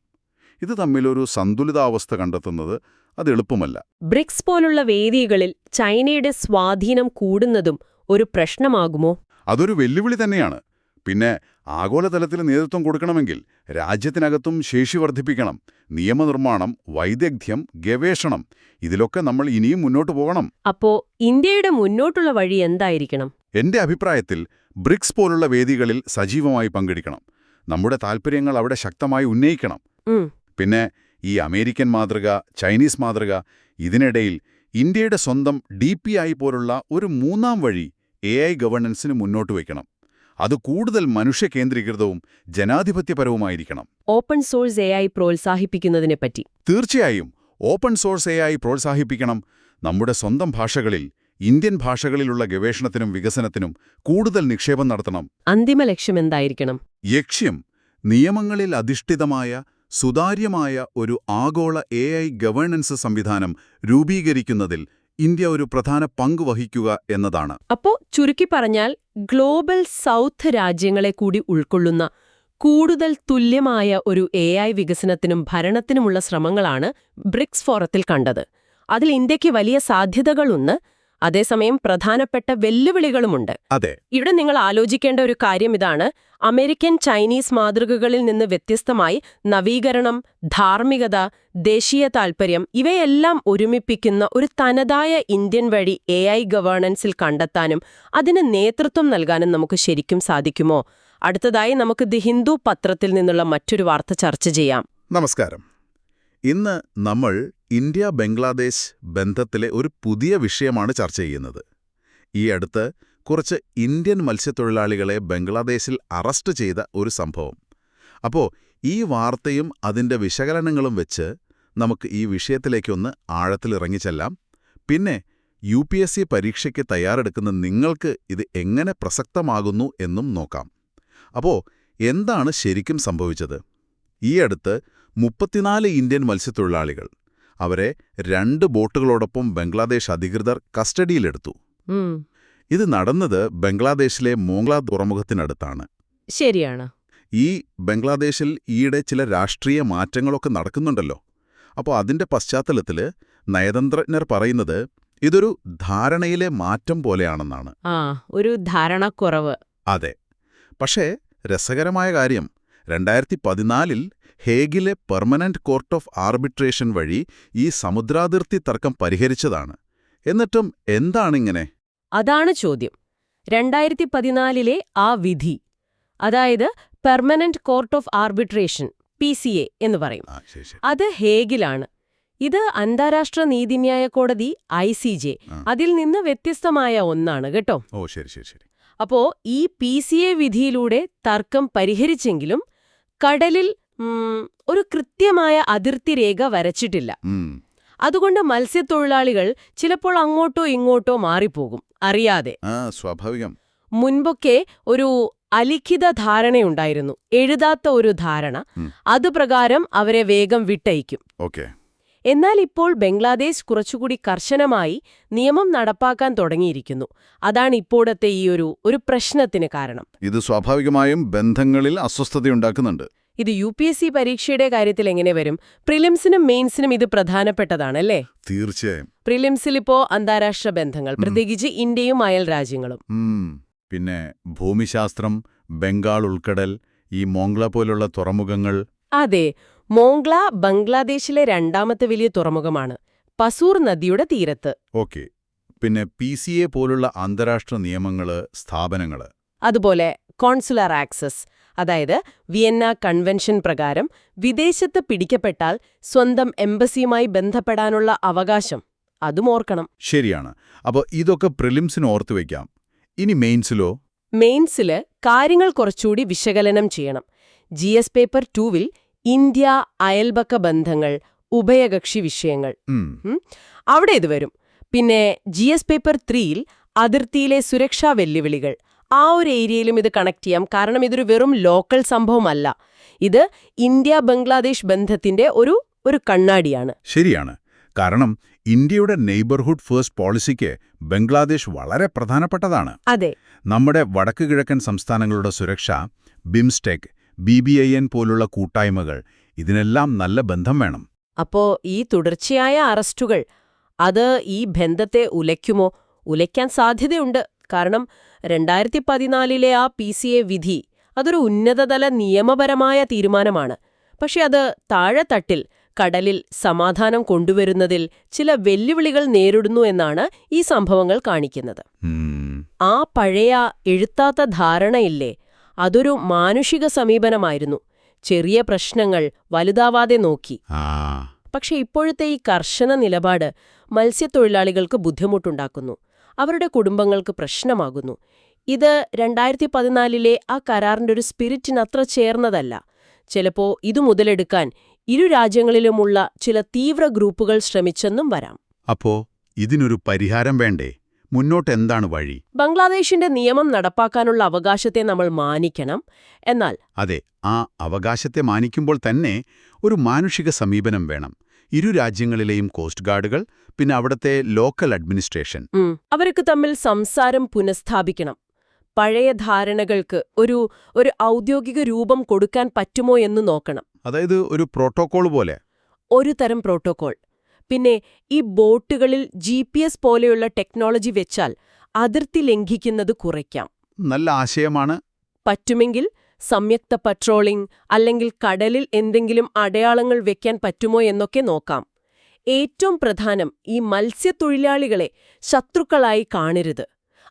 ഇത് തമ്മിലൊരു സന്തുലിതാവസ്ഥ കണ്ടെത്തുന്നത് അത് എളുപ്പമല്ല. ബ്രിക്സ് പോലുള്ള വേദികളിൽ ചൈനയുടെ സ്വാധീനം കൂടുന്നതും ഒരു പ്രശ്നമാകുമോ? അതൊരു വെല്ലുവിളി തന്നെയാണ്. പിന്നെ ആഗോളതലത്തിൽ നേതൃത്വം കൊടുക്കണമെങ്കിൽ രാജ്യത്തിനകത്തും ശേഷി വർദ്ധിപ്പിക്കണം. നിയമനിർമ്മാണം, വൈദഗ്ധ്യം, ഗവേഷണം, ഇതിലൊക്കെ നമ്മൾ ഇനിയും മുന്നോട്ട് പോകണം. അപ്പോ ഇന്ത്യയുടെ മുന്നോട്ടുള്ള വഴി എന്തായിരിക്കണം? എന്റെ അഭിപ്രായത്തിൽ ബ്രിക്സ് പോലുള്ള വേദികളിൽ സജീവമായി പങ്കെടുക്കണം. നമ്മുടെ താൽപ്പര്യങ്ങൾ അവിടെ ശക്തമായി ഉന്നയിക്കണം. പിന്നെ ഈ അമേരിക്കൻ മാതൃക, ചൈനീസ് മാതൃക, ഇതിനിടയിൽ ഇന്ത്യയുടെ സ്വന്തം DPI പോലുള്ള ഒരു മൂന്നാം വഴി AI ഗവേണൻസിന് മുന്നോട്ട് വയ്ക്കണം. അത് കൂടുതൽ മനുഷ്യകേന്ദ്രീകൃതവും ജനാധിപത്യപരവുമായിരിക്കണം. ഓപ്പൺ സോഴ്സ് AI പ്രോത്സാഹിപ്പിക്കുന്നതിനെപ്പറ്റി. തീർച്ചയായും ഓപ്പൺ സോഴ്സ് AI പ്രോത്സാഹിപ്പിക്കണം. നമ്മുടെ സ്വന്തം ഭാഷകളിൽ, ഇന്ത്യൻ ഭാഷകളിലുള്ള ഗവേഷണത്തിനും വികസനത്തിനും കൂടുതൽ നിക്ഷേപം നടത്തണം. അന്തിമ ലക്ഷ്യം എന്തായിരിക്കണം? ലക്ഷ്യം നിയമങ്ങളിൽ അധിഷ്ഠിതമായ സുതാര്യമായ ഒരു ആഗോള AI ഗവേണൻസ് സംവിധാനം രൂപീകരിക്കുന്നതിൽ ഇന്ത്യ ഒരു പ്രധാന പങ്ക് വഹിക്കുക എന്നതാണ്. അപ്പോ ചുരുക്കി പറഞ്ഞാൽ ഗ്ലോബൽ സൗത്ത് രാജ്യങ്ങളെ കൂടി ഉൾക്കൊള്ളുന്ന കൂടുതൽ തുല്യമായ ഒരു AI വികസനത്തിനും ഭരണത്തിനുമുള്ള ശ്രമങ്ങളാണ് ബ്രിക്സ് ഫോറത്തിൽ കണ്ടത്. അതിൽ ഇന്ത്യക്ക് വലിയ സാധ്യതകളുണ്ട്, അതേസമയം പ്രധാനപ്പെട്ട വെല്ലുവിളികളുമുണ്ട്. അതെ. ഇവിടെ നിങ്ങൾ ആലോചിക്കേണ്ട ഒരു കാര്യം ഇതാണ്: അമേരിക്കൻ ചൈനീസ് മാതൃകകളിൽ നിന്ന് വ്യത്യസ്തമായി നവീകരണം, ധാർമ്മികത, ദേശീയ താൽപര്യം ഇവയെല്ലാം ഒരുമിപ്പിക്കുന്ന ഒരു തനതായ ഇന്ത്യൻ വഴി AI ഗവേണൻസിൽ കണ്ടെത്താനും അതിന് നേതൃത്വം നൽകാനും നമുക്ക് ശരിക്കും സാധിക്കുമോ? അടുത്തതായി നമുക്ക് ദി ഹിന്ദു പത്രത്തിൽ നിന്നുള്ള മറ്റൊരു വാർത്ത ചർച്ച ചെയ്യാം. നമസ്കാരം. ഇന്ന് നമ്മൾ ഇന്ത്യ-ബംഗ്ലാദേശ് ബന്ധത്തിലെ ഒരു പുതിയ വിഷയമാണ് ചർച്ച ചെയ്യുന്നത്. ഈ അടുത്ത് കുറച്ച് ഇന്ത്യൻ മത്സ്യത്തൊഴിലാളികളെ ബംഗ്ലാദേശിൽ അറസ്റ്റ് ചെയ്ത ഒരു സംഭവം. അപ്പോൾ ഈ വാർത്തയും അതിൻ്റെ വിശകലനങ്ങളും വെച്ച് നമുക്ക് ഈ വിഷയത്തിലേക്കൊന്ന് ആഴത്തിലിറങ്ങിച്ചെല്ലാം. പിന്നെ UPSC പരീക്ഷയ്ക്ക് തയ്യാറെടുക്കുന്ന നിങ്ങൾക്ക് ഇത് എങ്ങനെ പ്രസക്തമാകുന്നു എന്നും നോക്കാം. അപ്പോൾ എന്താണ് ശരിക്കും സംഭവിച്ചത്? ഈ അടുത്ത് 34 ഇന്ത്യൻ മത്സ്യത്തൊഴിലാളികൾ, അവരെ 2 ബോട്ടുകളോടൊപ്പം ബംഗ്ലാദേശ് അധികൃതർ കസ്റ്റഡിയിലെടുത്തു. ഇത് നടന്നത് ബംഗ്ലാദേശിലെ മോംഗ്ല തുറമുഖത്തിനടുത്താണ്. ശരിയാണ്. ഈ ബംഗ്ലാദേശിൽ ഈയിടെ ചില രാഷ്ട്രീയ മാറ്റങ്ങളൊക്കെ നടക്കുന്നുണ്ടല്ലോ. അപ്പോൾ അതിൻ്റെ പശ്ചാത്തലത്തിൽ നയതന്ത്രജ്ഞർ പറയുന്നത് ഇതൊരു ധാരണയിലെ മാറ്റം പോലെയാണെന്നാണ്. ഒരു ധാരണക്കുറവ്. അതെ. പക്ഷേ രസകരമായ കാര്യം, 2014 ഹേഗിലെ പെർമനന്റ് കോർട്ട് ഓഫ് ആർബിട്രേഷൻ വഴി ഈ സമുദ്രാതിർത്തി തർക്കം പരിഹരിച്ചതാണ്. എന്നിട്ടും എന്താണിങ്ങനെ? അതാണ് ചോദ്യം. 2014 ആ വിധി, അതായത് permanent court of arbitration PCA എന്ന് പറയും, അത് ഹേഗിലാണ്. ഇത് അന്താരാഷ്ട്ര നീതിന്യായ കോടതി ICJ, അതിൽ നിന്ന് വ്യത്യസ്തമായ ഒന്നാണ് കേട്ടോ. ഓ ശരി ശരി ശരി. അപ്പോ ഈ PCA വിധിയിലൂടെ തർക്കം പരിഹരിച്ചെങ്കിലും കടലിൽ ഒരു കൃത്യമായ അതിർത്തി രേഖ വരച്ചിട്ടില്ല. അതുകൊണ്ട് മത്സ്യത്തൊഴിലാളികൾ ചിലപ്പോൾ അങ്ങോട്ടോ ഇങ്ങോട്ടോ മാറിപ്പോകും അറിയാതെ. സ്വാഭാവികം. മുൻപൊക്കെ ഒരു അലിഖിത ധാരണയുണ്ടായിരുന്നു, എഴുതാത്ത ഒരു ധാരണ. അതുപ്രകാരം അവരെ വേഗം വിട്ടയക്കും. എന്നാൽ ഇപ്പോൾ ബംഗ്ലാദേശ് കുറച്ചുകൂടി കർശനമായി നിയമം നടപ്പാക്കാൻ തുടങ്ങിയിരിക്കുന്നു. അതാണ് ഇപ്പോഴത്തെ ഈ ഒരു പ്രശ്നത്തിന് കാരണം. ഇത് സ്വാഭാവികമായും ബന്ധങ്ങളിൽ അസ്വസ്ഥതയുണ്ടാക്കുന്നുണ്ട്. ഇത് UPSC പരീക്ഷയുടെ കാര്യത്തിൽ എങ്ങനെ വരും? പ്രിലിംസിനും മെയിൻസിനും ഇത് പ്രധാനപ്പെട്ടതാണല്ലേ? തീർച്ചയായും. പ്രിലിംസിൽ ഇപ്പോ അന്താരാഷ്ട്ര ബന്ധങ്ങൾ, പ്രത്യേകിച്ച് ഇന്ത്യയും അയൽ രാജ്യങ്ങളും. പിന്നെ ഭൂമിശാസ്ത്രം, ബംഗാൾ ഉൾക്കടൽ, ഈ മോംഗ്ല പോലുള്ള തുറമുഖങ്ങൾ. അതെ, മോംഗ്ല ബംഗ്ലാദേശിലെ 2ാമത്തെ വലിയ തുറമുഖമാണ്, പസൂർ നദിയുടെ തീരത്ത്. ഓക്കെ. പിന്നെ PCA പോലുള്ള അന്താരാഷ്ട്ര നിയമങ്ങള്, സ്ഥാപനങ്ങള്. അതുപോലെ കോൺസുലർ ആക്സസ്, അതായത് വിയന്ന കൺവെൻഷൻ പ്രകാരം വിദേശത്ത് പിടിക്കപ്പെട്ടാൽ സ്വന്തം എംബസിയുമായി ബന്ധപ്പെടാനുള്ള അവകാശം, അതും ഓർക്കണം. ശരിയാണ്. അപ്പോൾ ഇതൊക്കെ പ്രിലിംസിന് ഓർത്തുവയ്ക്കാം. ഇനി മെയിൻസിലോ? മെയിൻസില് കാര്യങ്ങൾ കുറച്ചുകൂടി വിശകലനം ചെയ്യണം. GS പേപ്പർ 2-ൽ ഇന്ത്യ അയൽപക്ക ബന്ധങ്ങൾ, ഉഭയകക്ഷി വിഷയങ്ങൾ, അവിടെ ഇത് വരും. പിന്നെ GS പേപ്പർ 3-ൽ അതിർത്തിയിലെ സുരക്ഷാ വെല്ലുവിളികൾ, ആ ഒരു ഏരിയയിലും ഇത് കണക്ട് ചെയ്യാം. കാരണം ഇതൊരു വെറും ലോക്കൽ സംഭവമല്ല, ഇത് ഇന്ത്യ ബംഗ്ലാദേശ് ബന്ധത്തിന്റെ ഒരു കണ്ണാടിയാണ്. ശരിയാണ്. കാരണം ഇന്ത്യയുടെ നെയ്ബർഹുഡ് ഫസ്റ്റ് പോളിസിക്ക് ബംഗ്ലാദേശ് വളരെ പ്രധാനപ്പെട്ടതാണ്. അതെ. നമ്മുടെ വടക്ക് കിഴക്കൻ സംസ്ഥാനങ്ങളുടെ സുരക്ഷ, ബിംസ്റ്റെക്, BBIN പോലുള്ള കൂട്ടായ്മകൾ, ഇതിനെല്ലാം നല്ല ബന്ധം വേണം. അപ്പോ ഈ തുടർച്ചയായ അറസ്റ്റുകൾ അത് ഈ ബന്ധത്തെ ഉലയ്ക്കുമോ? ഉലയ്ക്കാൻ സാധ്യതയുണ്ട്. കാരണം 2014 ആ PCA വിധി അതൊരു ഉന്നതതല നിയമപരമായ തീരുമാനമാണ്. പക്ഷെ അത് താഴെത്തട്ടിൽ കടലിൽ സമാധാനം കൊണ്ടുവരുന്നതിൽ ചില വെല്ലുവിളികൾ നേരിടുന്നു എന്നാണ് ഈ സംഭവങ്ങൾ കാണിക്കുന്നത്. ആ പഴയ എഴുത്താത്ത ധാരണയില്ലേ, അതൊരു മാനുഷിക സമീപനമായിരുന്നു. ചെറിയ പ്രശ്നങ്ങൾ വലുതാവാതെ നോക്കി. പക്ഷെ ഇപ്പോഴത്തെ ഈ കർശന നിലപാട് മത്സ്യത്തൊഴിലാളികൾക്ക് ബുദ്ധിമുട്ടുണ്ടാക്കുന്നു, അവരുടെ കുടുംബങ്ങൾക്ക് പ്രശ്നമാകുന്നു. ഇത് 2014 ആ കരാറിന്റെ ഒരു സ്പിരിറ്റിനത്ര ചേർന്നതല്ല. ചിലപ്പോ ഇതു മുതലെടുക്കാൻ ഇരു രാജ്യങ്ങളിലുമുള്ള ചില തീവ്ര ഗ്രൂപ്പുകൾ ശ്രമിച്ചെന്നും വരാം. അപ്പോ ഇതിനൊരു പരിഹാരം വേണ്ടേ? മുന്നോട്ടെന്താണ് വഴി? ബംഗ്ലാദേശിന്റെ നിയമം നടപ്പാക്കാനുള്ള അവകാശത്തെ നമ്മൾ മാനിക്കണം. എന്നാൽ അതെ, ആ അവകാശത്തെ മാനിക്കുമ്പോൾ തന്നെ ഒരു മാനുഷിക സമീപനം വേണം. ഇരു രാജ്യങ്ങളിലെയും കോസ്റ്റ് ഗാർഡുകൾ, പിന്നെ അവിടത്തെ ലോക്കൽ അഡ്മിനിസ്ട്രേഷൻ. അവർക്ക് തമ്മിൽ സംസാരം പുനഃസ്ഥാപിക്കണം. പഴയ ധാരണകൾക്ക് ഒരു ഔദ്യോഗിക രൂപം കൊടുക്കാൻ പറ്റുമോ എന്ന് നോക്കണം. അതായത് ഒരു പ്രോട്ടോക്കോൾ പോലെ. ഒരു തരം പ്രോട്ടോക്കോൾ. പിന്നെ ഈ ബോട്ടുകളിൽ GPS പോലെയുള്ള ടെക്നോളജി വെച്ചാൽ അതിർത്തി ലംഘിക്കുന്നത് കുറയ്ക്കാം. നല്ല ആശയമാണ്. പറ്റുമെങ്കിൽ സംയുക്ത പട്രോളിംഗ് അല്ലെങ്കിൽ കടലിൽ എന്തെങ്കിലും അടയാളങ്ങൾ വെക്കാൻ പറ്റുമോ എന്നൊക്കെ നോക്കാം. ഏറ്റവും പ്രധാനം, ഈ മത്സ്യത്തൊഴിലാളികളെ ശത്രുക്കളായി കാണരുത്.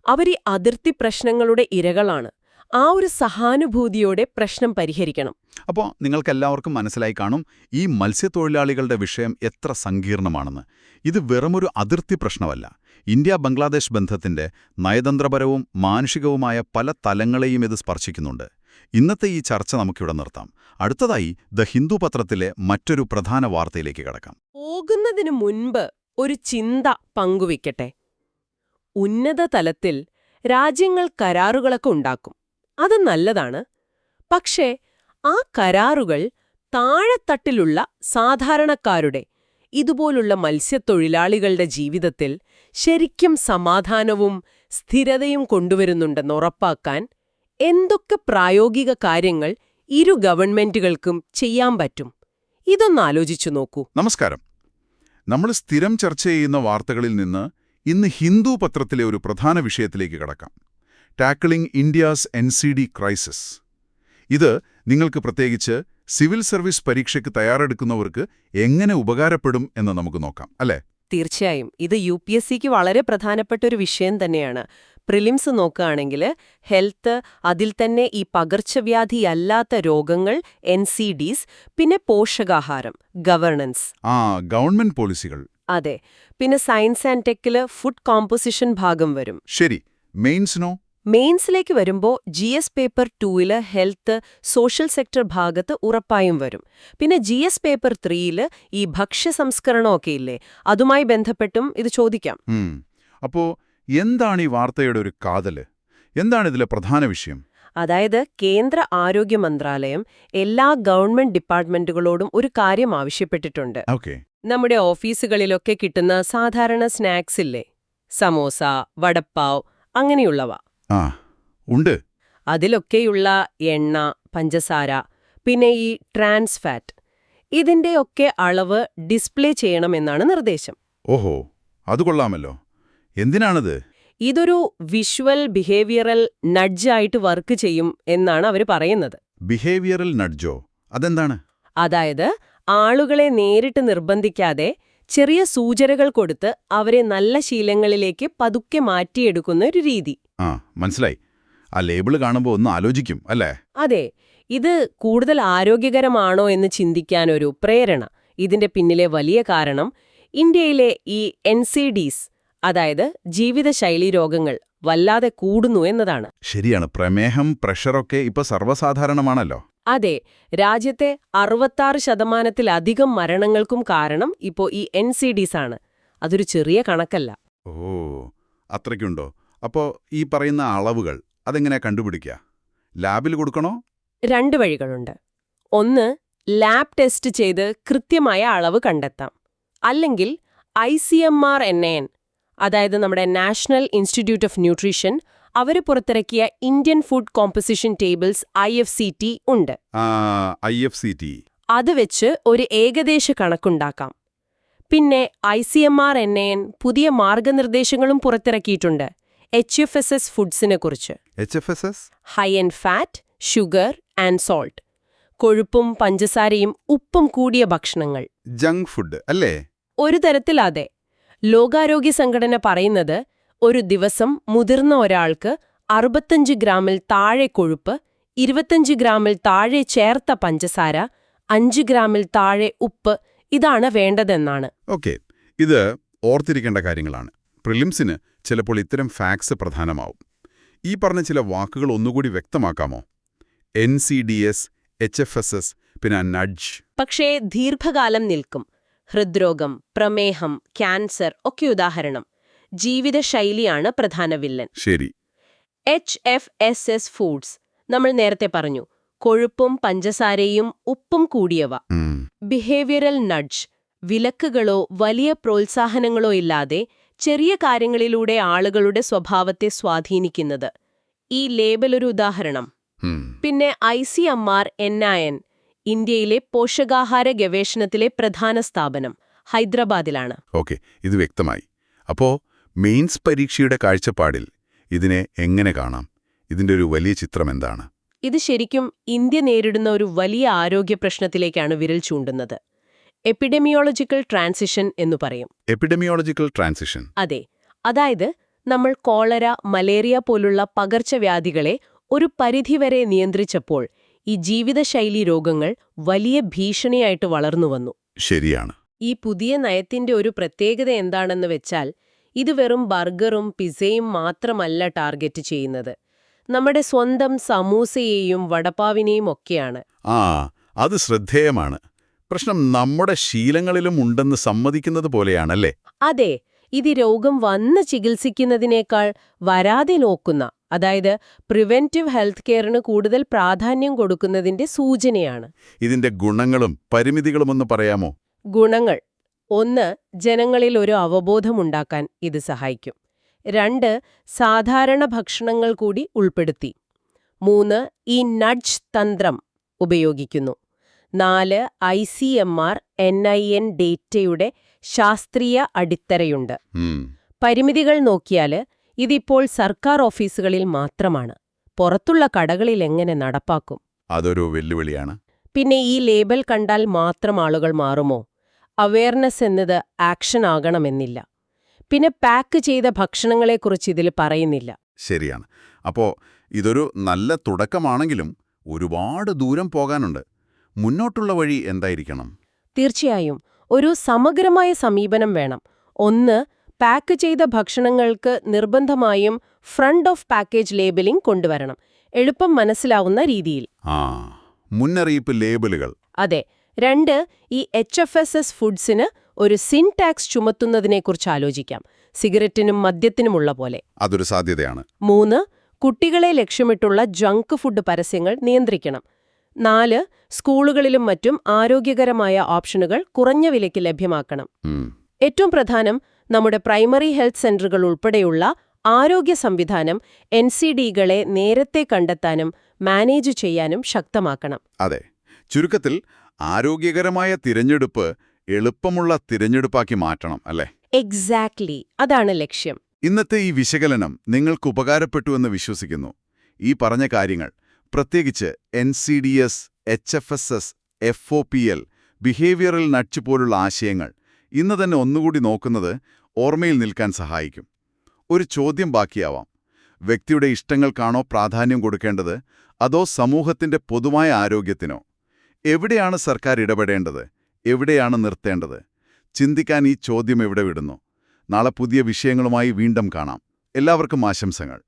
അവരീ അതിർത്തി പ്രശ്നങ്ങളുടെ ഇരകളാണ്. ആ ഒരു സഹാനുഭൂതിയോടെ പ്രശ്നം പരിഹരിക്കണം. അപ്പോൾ നിങ്ങൾക്കെല്ലാവർക്കും മനസ്സിലായി കാണും ഈ മത്സ്യത്തൊഴിലാളികളുടെ വിഷയം എത്ര സങ്കീർണമാണെന്ന്. ഇത് വെറുമൊരു അതിർത്തി പ്രശ്നമല്ല. ഇന്ത്യ-ബംഗ്ലാദേശ് ബന്ധത്തിന്റെ നയതന്ത്രപരവും മാനുഷികവുമായ പല തലങ്ങളെയും ഇത് സ്പർശിക്കുന്നുണ്ട്. ഇന്നത്തെ ഈ ചർച്ച നമുക്കിവിടെ നിർത്താം. അടുത്തതായി ദ ഹിന്ദു പത്രത്തിലെ മറ്റൊരു പ്രധാന വാർത്തയിലേക്ക് കടക്കാം. പോകുന്നതിനു മുൻപ് ഒരു ചിന്ത പങ്കുവയ്ക്കട്ടെ. ഉന്നത തലത്തിൽ രാജ്യങ്ങൾ കരാറുകളൊക്കെ ഉണ്ടാക്കും. അത് നല്ലതാണ്. പക്ഷേ ആ കരാറുകൾ താഴെത്തട്ടിലുള്ള സാധാരണക്കാരുടെ, ഇതുപോലുള്ള മത്സ്യത്തൊഴിലാളികളുടെ ജീവിതത്തിൽ ശരിക്കും സമാധാനവും സ്ഥിരതയും കൊണ്ടുവരുന്നുണ്ടെന്ന് ഉറപ്പാക്കാൻ എന്തൊക്കെ പ്രായോഗിക കാര്യങ്ങൾ ഇരു ഗവൺമെന്റുകൾക്കും ചെയ്യാൻ പറ്റും? ഇതൊന്നാലോചിച്ചു നോക്കൂ. നമസ്കാരം. നമ്മൾ സ്ഥിരം ചർച്ച ചെയ്യുന്ന വാർത്തകളിൽ നിന്ന് ഇന്ന് ഹിന്ദു പത്രത്തിലെ ഒരു പ്രധാന വിഷയത്തിലേക്ക് കടക്കാം. ടാക്കിളിംഗ് ഇന്ത്യാസ് NCD ക്രൈസിസ്. ഇത് നിങ്ങൾക്ക് പ്രത്യേകിച്ച് സിവിൽ സർവീസ് പരീക്ഷയ്ക്ക് തയ്യാറെടുക്കുന്നവർക്ക് എങ്ങനെ ഉപകാരപ്പെടും എന്ന് നമുക്ക് നോക്കാം, അല്ലേ? തീർച്ചയായും ഇത് UPSCക്ക് വളരെ പ്രധാനപ്പെട്ട ഒരു വിഷയം തന്നെയാണ്. പ്രിലിംസ് നോക്കുകയാണെങ്കിൽ ഹെൽത്ത്, അതിൽ തന്നെ ഈ പകർച്ചവ്യാധിയല്ലാത്ത രോഗങ്ങൾ, NCDs, പിന്നെ പോഷകാഹാരം, ഗവർണൻസ്. ഗവൺമെന്റ് പോളിസികൾ. അതെ. പിന്നെ സയൻസ് ആൻഡ് ടെക്കില് ഫുഡ് കോമ്പോസിഷൻ ഭാഗം വരും. ശരി. മെയിൻസിനോ? മെയിൻസിലേക്ക് വരുമ്പോൾ GS paper 2 health, social sector ഭാഗത്ത് ഉറപ്പായും വരും. പിന്നെ GS പേപ്പർ 3 ഈ ഭക്ഷ്യ സംസ്കരണമൊക്കെ ഇല്ലേ, അതുമായി ബന്ധപ്പെട്ടും ഇത് ചോദിക്കാം. അപ്പോ എന്താണ് ഈ വാർത്തയുടെ ഒരു കാതല്? എന്താണ് ഇതിലെ പ്രധാന വിഷയം? അതായത് കേന്ദ്ര ആരോഗ്യ മന്ത്രാലയം എല്ലാ ഗവൺമെന്റ് ഡിപ്പാർട്ട്മെന്റുകളോടും ഒരു കാര്യം ആവശ്യപ്പെട്ടിട്ടുണ്ട്. നമ്മുടെ ഓഫീസുകളിലൊക്കെ കിട്ടുന്ന സാധാരണ സ്നാക്സ് ഇല്ലേ, സമോസ, വടപ്പാവ്, അങ്ങനെയുള്ളവ. ഉണ്ട്. അതിലൊക്കെയുള്ള എണ്ണ, പഞ്ചസാര, പിന്നെ ഈ ട്രാൻസ് ഫാറ്റ്, ഇതിന്റെയൊക്കെ അളവ് ഡിസ്പ്ലേ ചെയ്യണമെന്നാണ് നിർദ്ദേശം. ഓഹോ, അത് കൊള്ളാമല്ലോ. എന്തിനാണിത്? ഇതൊരു വിഷ്വൽ ബിഹേവിയറൽ നഡ്ജായിട്ട് വർക്ക് ചെയ്യും എന്നാണ് അവർ പറയുന്നത്. ബിഹേവിയറൽ നഡ്ജോ? അതെന്താണ്? അതായത് ആളുകളെ നേരിട്ട് നിർബന്ധിക്കാതെ ചെറിയ സൂചനകൾ കൊടുത്ത് അവരെ നല്ല ശീലങ്ങളിലേക്ക് പതുക്കെ മാറ്റിയെടുക്കുന്ന ഒരു രീതി. മനസ്സിലായി. ആ ലേബിള് കാണുമ്പോൾ ഒന്ന് ആലോചിക്കും, അല്ലേ? അതെ. ഇത് കൂടുതൽ ആരോഗ്യകരമാണോ എന്ന് ചിന്തിക്കാനൊരു പ്രേരണ. ഇതിന്റെ പിന്നിലെ വലിയ കാരണം ഇന്ത്യയിലെ ഈ NCDs, അതായത് ജീവിതശൈലീ രോഗങ്ങൾ വല്ലാതെ കൂടുന്നു എന്നതാണ്. ശരിയാണ്. പ്രമേഹം, പ്രഷറൊക്കെ ഇപ്പൊ സർവ്വസാധാരണമാണല്ലോ. അതെ. രാജ്യത്തെ 66% മരണങ്ങൾക്കും കാരണം ഇപ്പോ ഈ NCDs ആണ്. അതൊരു ചെറിയ കണക്കല്ല. ഓ, അത്രയ്ക്കുണ്ടോ? അപ്പോ ഈ പറയുന്ന അളവുകൾ അതെങ്ങനെ കണ്ടുപിടിക്കുക? ലാബിൽ കൊടുക്കണോ? 2 വഴികളുണ്ട്. ഒന്ന്, ലാബ് ടെസ്റ്റ് ചെയ്ത് കൃത്യമായ അളവ് കണ്ടെത്താം. അല്ലെങ്കിൽ ICMR-NAN, അതായത് നമ്മുടെ നാഷണൽ ഇൻസ്റ്റിറ്റ്യൂട്ട് ഓഫ് ന്യൂട്രീഷൻ, അവർ പുറത്തിറക്കിയ Indian food composition tables IFCT ഉണ്ട്. IFCT. അത് വെച്ച് ഒരു ഏകദേശ കണക്കുണ്ടാക്കാം. പിന്നെ ICMR-NAN പുതിയ മാർഗനിർദ്ദേശങ്ങളും പുറത്തിറക്കിയിട്ടുണ്ട്. HFSS ഫുഡ്സിനെ കുറിച്ച്. HFSS? High in fat, sugar and salt. കൊഴുപ്പും പഞ്ചസാരയും ഉപ്പും കൂടിയ ഭക്ഷണങ്ങൾ. ജങ്ക് ഫുഡ് അല്ലേ? ഒരു തരത്തിൽ അതെ. ലോകാരോഗ്യ സംഘടന പറയുന്നത് ഒരു ദിവസം മുതിർന്ന ഒരാൾക്ക് 65 ഗ്രാമിൽ താഴെ കൊഴുപ്പ്, 25 ഗ്രാമിൽ താഴെ ചേർത്ത പഞ്ചസാര, 5 ഗ്രാമിൽ താഴെ ഉപ്പ്, ഇതാണ് വേണ്ടതെന്നാണ്. ഓക്കെ, ഇത് ഓർത്തിരിക്കേണ്ട കാര്യങ്ങളാണ്. പ്രിലിംസിന് ചിലപ്പോൾ ഇത്തരം ഫാക്ട്സ് പ്രധാനമാവും. ഈ പറഞ്ഞ ചില വാക്കുകൾ ഒന്നുകൂടി വ്യക്തമാക്കാമോ? NCDs, HFSS, പിന്നെ നഡ്ജ്. പക്ഷേ ദീർഘകാലം നിൽക്കും. ഹൃദ്രോഗം, പ്രമേഹം, ക്യാൻസർ ഒക്കെ ഉദാഹരണം. ജീവിതശൈലിയാണ് പ്രധാന വില്ലൻ. ശരി. HFSS ഫുഡ്സ് നമ്മൾ നേരത്തെ പറഞ്ഞു, കൊഴുപ്പും പഞ്ചസാരയും ഉപ്പും കൂടിയവ. ബിഹേവിയറൽ നഡ്ജ്, വിലക്കുകളോ വലിയ പ്രോത്സാഹനങ്ങളോ ഇല്ലാതെ ചെറിയ കാര്യങ്ങളിലൂടെ ആളുകളുടെ സ്വഭാവത്തെ സ്വാധീനിക്കുന്നത്. ഈ ലേബൽ ഒരു ഉദാഹരണം. പിന്നെ ICMR NIN, ഇന്ത്യയിലെ പോഷകാഹാര ഗവേഷണത്തിലെ പ്രധാന സ്ഥാപനം, ഹൈദരാബാദിലാണ്. ഓക്കെ, ഇത് വ്യക്തമായി. അപ്പോ മെയിൻസ് പരീക്ഷയുടെ കാഴ്ചപ്പാടിൽ ഇതിനെ എങ്ങനെ കാണാം? ഇതിന്റെ ഒരു വലിയ ചിത്രം എന്താണ്? ഇത് ശരിക്കും ഇന്ത്യ നേരിടുന്ന ഒരു വലിയ ആരോഗ്യ പ്രശ്നത്തിലേക്കാണ് വിരൽ ചൂണ്ടുന്നത്. എപ്പിഡെമിയോളജിക്കൽ ട്രാൻസിഷൻ എന്നു പറയും. Epidemiological transition. അതെ, അതായത് നമ്മൾ കോളറ, മലേറിയ പോലുള്ള പകർച്ചവ്യാധികളെ ഒരു പരിധിവരെ നിയന്ത്രിച്ചപ്പോൾ ഈ ജീവിതശൈലി രോഗങ്ങൾ വലിയ ഭീഷണിയായിട്ട് വളർന്നുവന്നു. ശരിയാണ്. ഈ പുതിയ നയത്തിന്റെ ഒരു പ്രത്യേകത എന്താണെന്ന് വെച്ചാൽ, ഇത് വെറും ബർഗറും പിസയും മാത്രമല്ല ടാർഗറ്റ് ചെയ്യുന്നത്. നമ്മുടെ സ്വന്തം സമൂസയെയും വടപ്പാവിനെയും ഒക്കെയാണ്. അത് ശ്രദ്ധേയമാണ്. പ്രശ്നം നമ്മുടെ ശീലങ്ങളിലും ഉണ്ടെന്ന് സമ്മതിക്കുന്നത് പോലെയാണല്ലേ? അതെ, ഇത് രോഗം വന്ന് ചികിത്സിക്കുന്നതിനേക്കാൾ വരാതെ നോക്കുന്ന, അതായത് പ്രിവെന്റീവ് ഹെൽത്ത് കെയറിന് കൂടുതൽ പ്രാധാന്യം കൊടുക്കുന്നതിന്റെ സൂചനയാണ്. ഇതിന്റെ ഗുണങ്ങളും പരിമിതികളുമൊന്ന് പറയാമോ? ഗുണങ്ങൾ: 1. ജനങ്ങളിൽ ഒരു അവബോധമുണ്ടാക്കാൻ ഇത് സഹായിക്കും. 2. സാധാരണ ഭക്ഷണങ്ങൾ കൂടി ഉൾപ്പെടുത്തി. 3. ഈ നഡ്ജ് തന്ത്രം ഉപയോഗിക്കുന്നു. 4. ICMR NIN ഡേറ്റയുടെ ശാസ്ത്രീയ അടിത്തറയുണ്ട്. പരിമിതികൾ നോക്കിയാൽ ഇതിപ്പോൾ സർക്കാർ ഓഫീസുകളിൽ മാത്രമാണ്. പുറത്തുള്ള കടകളിൽ എങ്ങനെ നടപ്പാക്കും? അതൊരു വെല്ലുവിളിയാണ്. പിന്നെ ഈ ലേബൽ കണ്ടാൽ മാത്രം ആളുകൾ മാറുമോ? അവെയർനെസ് എന്നത് ആക്ഷൻ ആകണമെന്നില്ല. പിന്നെ പാക്ക് ചെയ്ത ഭക്ഷണങ്ങളെക്കുറിച്ച് ഇതിൽ പറയുന്നില്ല. ശരിയാണ്. അപ്പോ ഇതൊരു നല്ല തുടക്കമാണെങ്കിലും ഒരുപാട് ദൂരം പോകാനുണ്ട്. മുന്നോട്ടുള്ള വഴി എന്തായിരിക്കണം? തീർച്ചയായും ഒരു സമഗ്രമായ സമീപനം വേണം. 1. പാക്ക് ചെയ്ത ഭക്ഷണങ്ങൾക്ക് നിർബന്ധമായും ഫ്രണ്ട് ഓഫ് പാക്കേജ് ലേബലിംഗ് കൊണ്ടുവരണം, എളുപ്പം മനസ്സിലാവുന്ന രീതിയിൽ. മുന്നറിയിപ്പ് ലേബലുകൾ. അതെ. 2. ഈ HFSS ഫുഡ്സിന് ഒരു സിൻ ടാക്സ് ചുമത്തുന്നതിനെക്കുറിച്ച് ആലോചിക്കാം, സിഗരറ്റിനും മദ്യത്തിനുമുള്ള പോലെ. അതൊരു സാധ്യതയാണ്. 3. കുട്ടികളെ ലക്ഷ്യമിട്ടുള്ള ജങ്ക് ഫുഡ് പരസ്യങ്ങൾ നിയന്ത്രിക്കണം. 4. സ്കൂളുകളിലും മറ്റും ആരോഗ്യകരമായ ഓപ്ഷനുകൾ കുറഞ്ഞ വിലയ്ക്ക് ലഭ്യമാക്കണം. ഏറ്റവും പ്രധാനം, നമ്മുടെ പ്രൈമറി ഹെൽത്ത് സെന്ററുകൾ ഉൾപ്പെടെയുള്ള ആരോഗ്യ സംവിധാനം NCDകളെ നേരത്തെ കണ്ടെത്താനും മാനേജ് ചെയ്യാനും ശക്തമാക്കണം. അതെ, ചുരുക്കത്തിൽ ആരോഗ്യകരമായ തിരഞ്ഞെടുപ്പ് എളുപ്പമുള്ള തിരഞ്ഞെടുപ്പാക്കി മാറ്റണം, അല്ലേ? എക്സാക്ട്ലി, അതാണ് ലക്ഷ്യം. ഇന്നത്തെ ഈ വിശകലനം നിങ്ങൾക്ക് ഉപകാരപ്പെട്ടുവെന്ന് വിശ്വസിക്കുന്നു. ഈ പറഞ്ഞ കാര്യങ്ങൾ, പ്രത്യേകിച്ച് NCDs, HFSS, FOPL, behavioural nudge പോലുള്ള ആശയങ്ങൾ ഇന്ന് തന്നെ ഒന്നുകൂടി നോക്കുന്നത് ഓർമ്മയിൽ നിൽക്കാൻ സഹായിക്കും. ഒരു ചോദ്യം ബാക്കിയാവാം. വ്യക്തിയുടെ ഇഷ്ടങ്ങൾക്കാണോ പ്രാധാന്യം കൊടുക്കേണ്ടത്, അതോ സമൂഹത്തിന്റെ പൊതുവായ ആരോഗ്യത്തിനോ? എവിടെയാണ് സർക്കാർ ഇടപെടേണ്ടത്, എവിടെയാണ് നിർത്തേണ്ടത്? ചിന്തിക്കാൻ ഈ ചോദ്യം എവിടെ വിടുന്നു. നാളെ പുതിയ വിഷയങ്ങളുമായി വീണ്ടും കാണാം. എല്ലാവർക്കും ആശംസകൾ.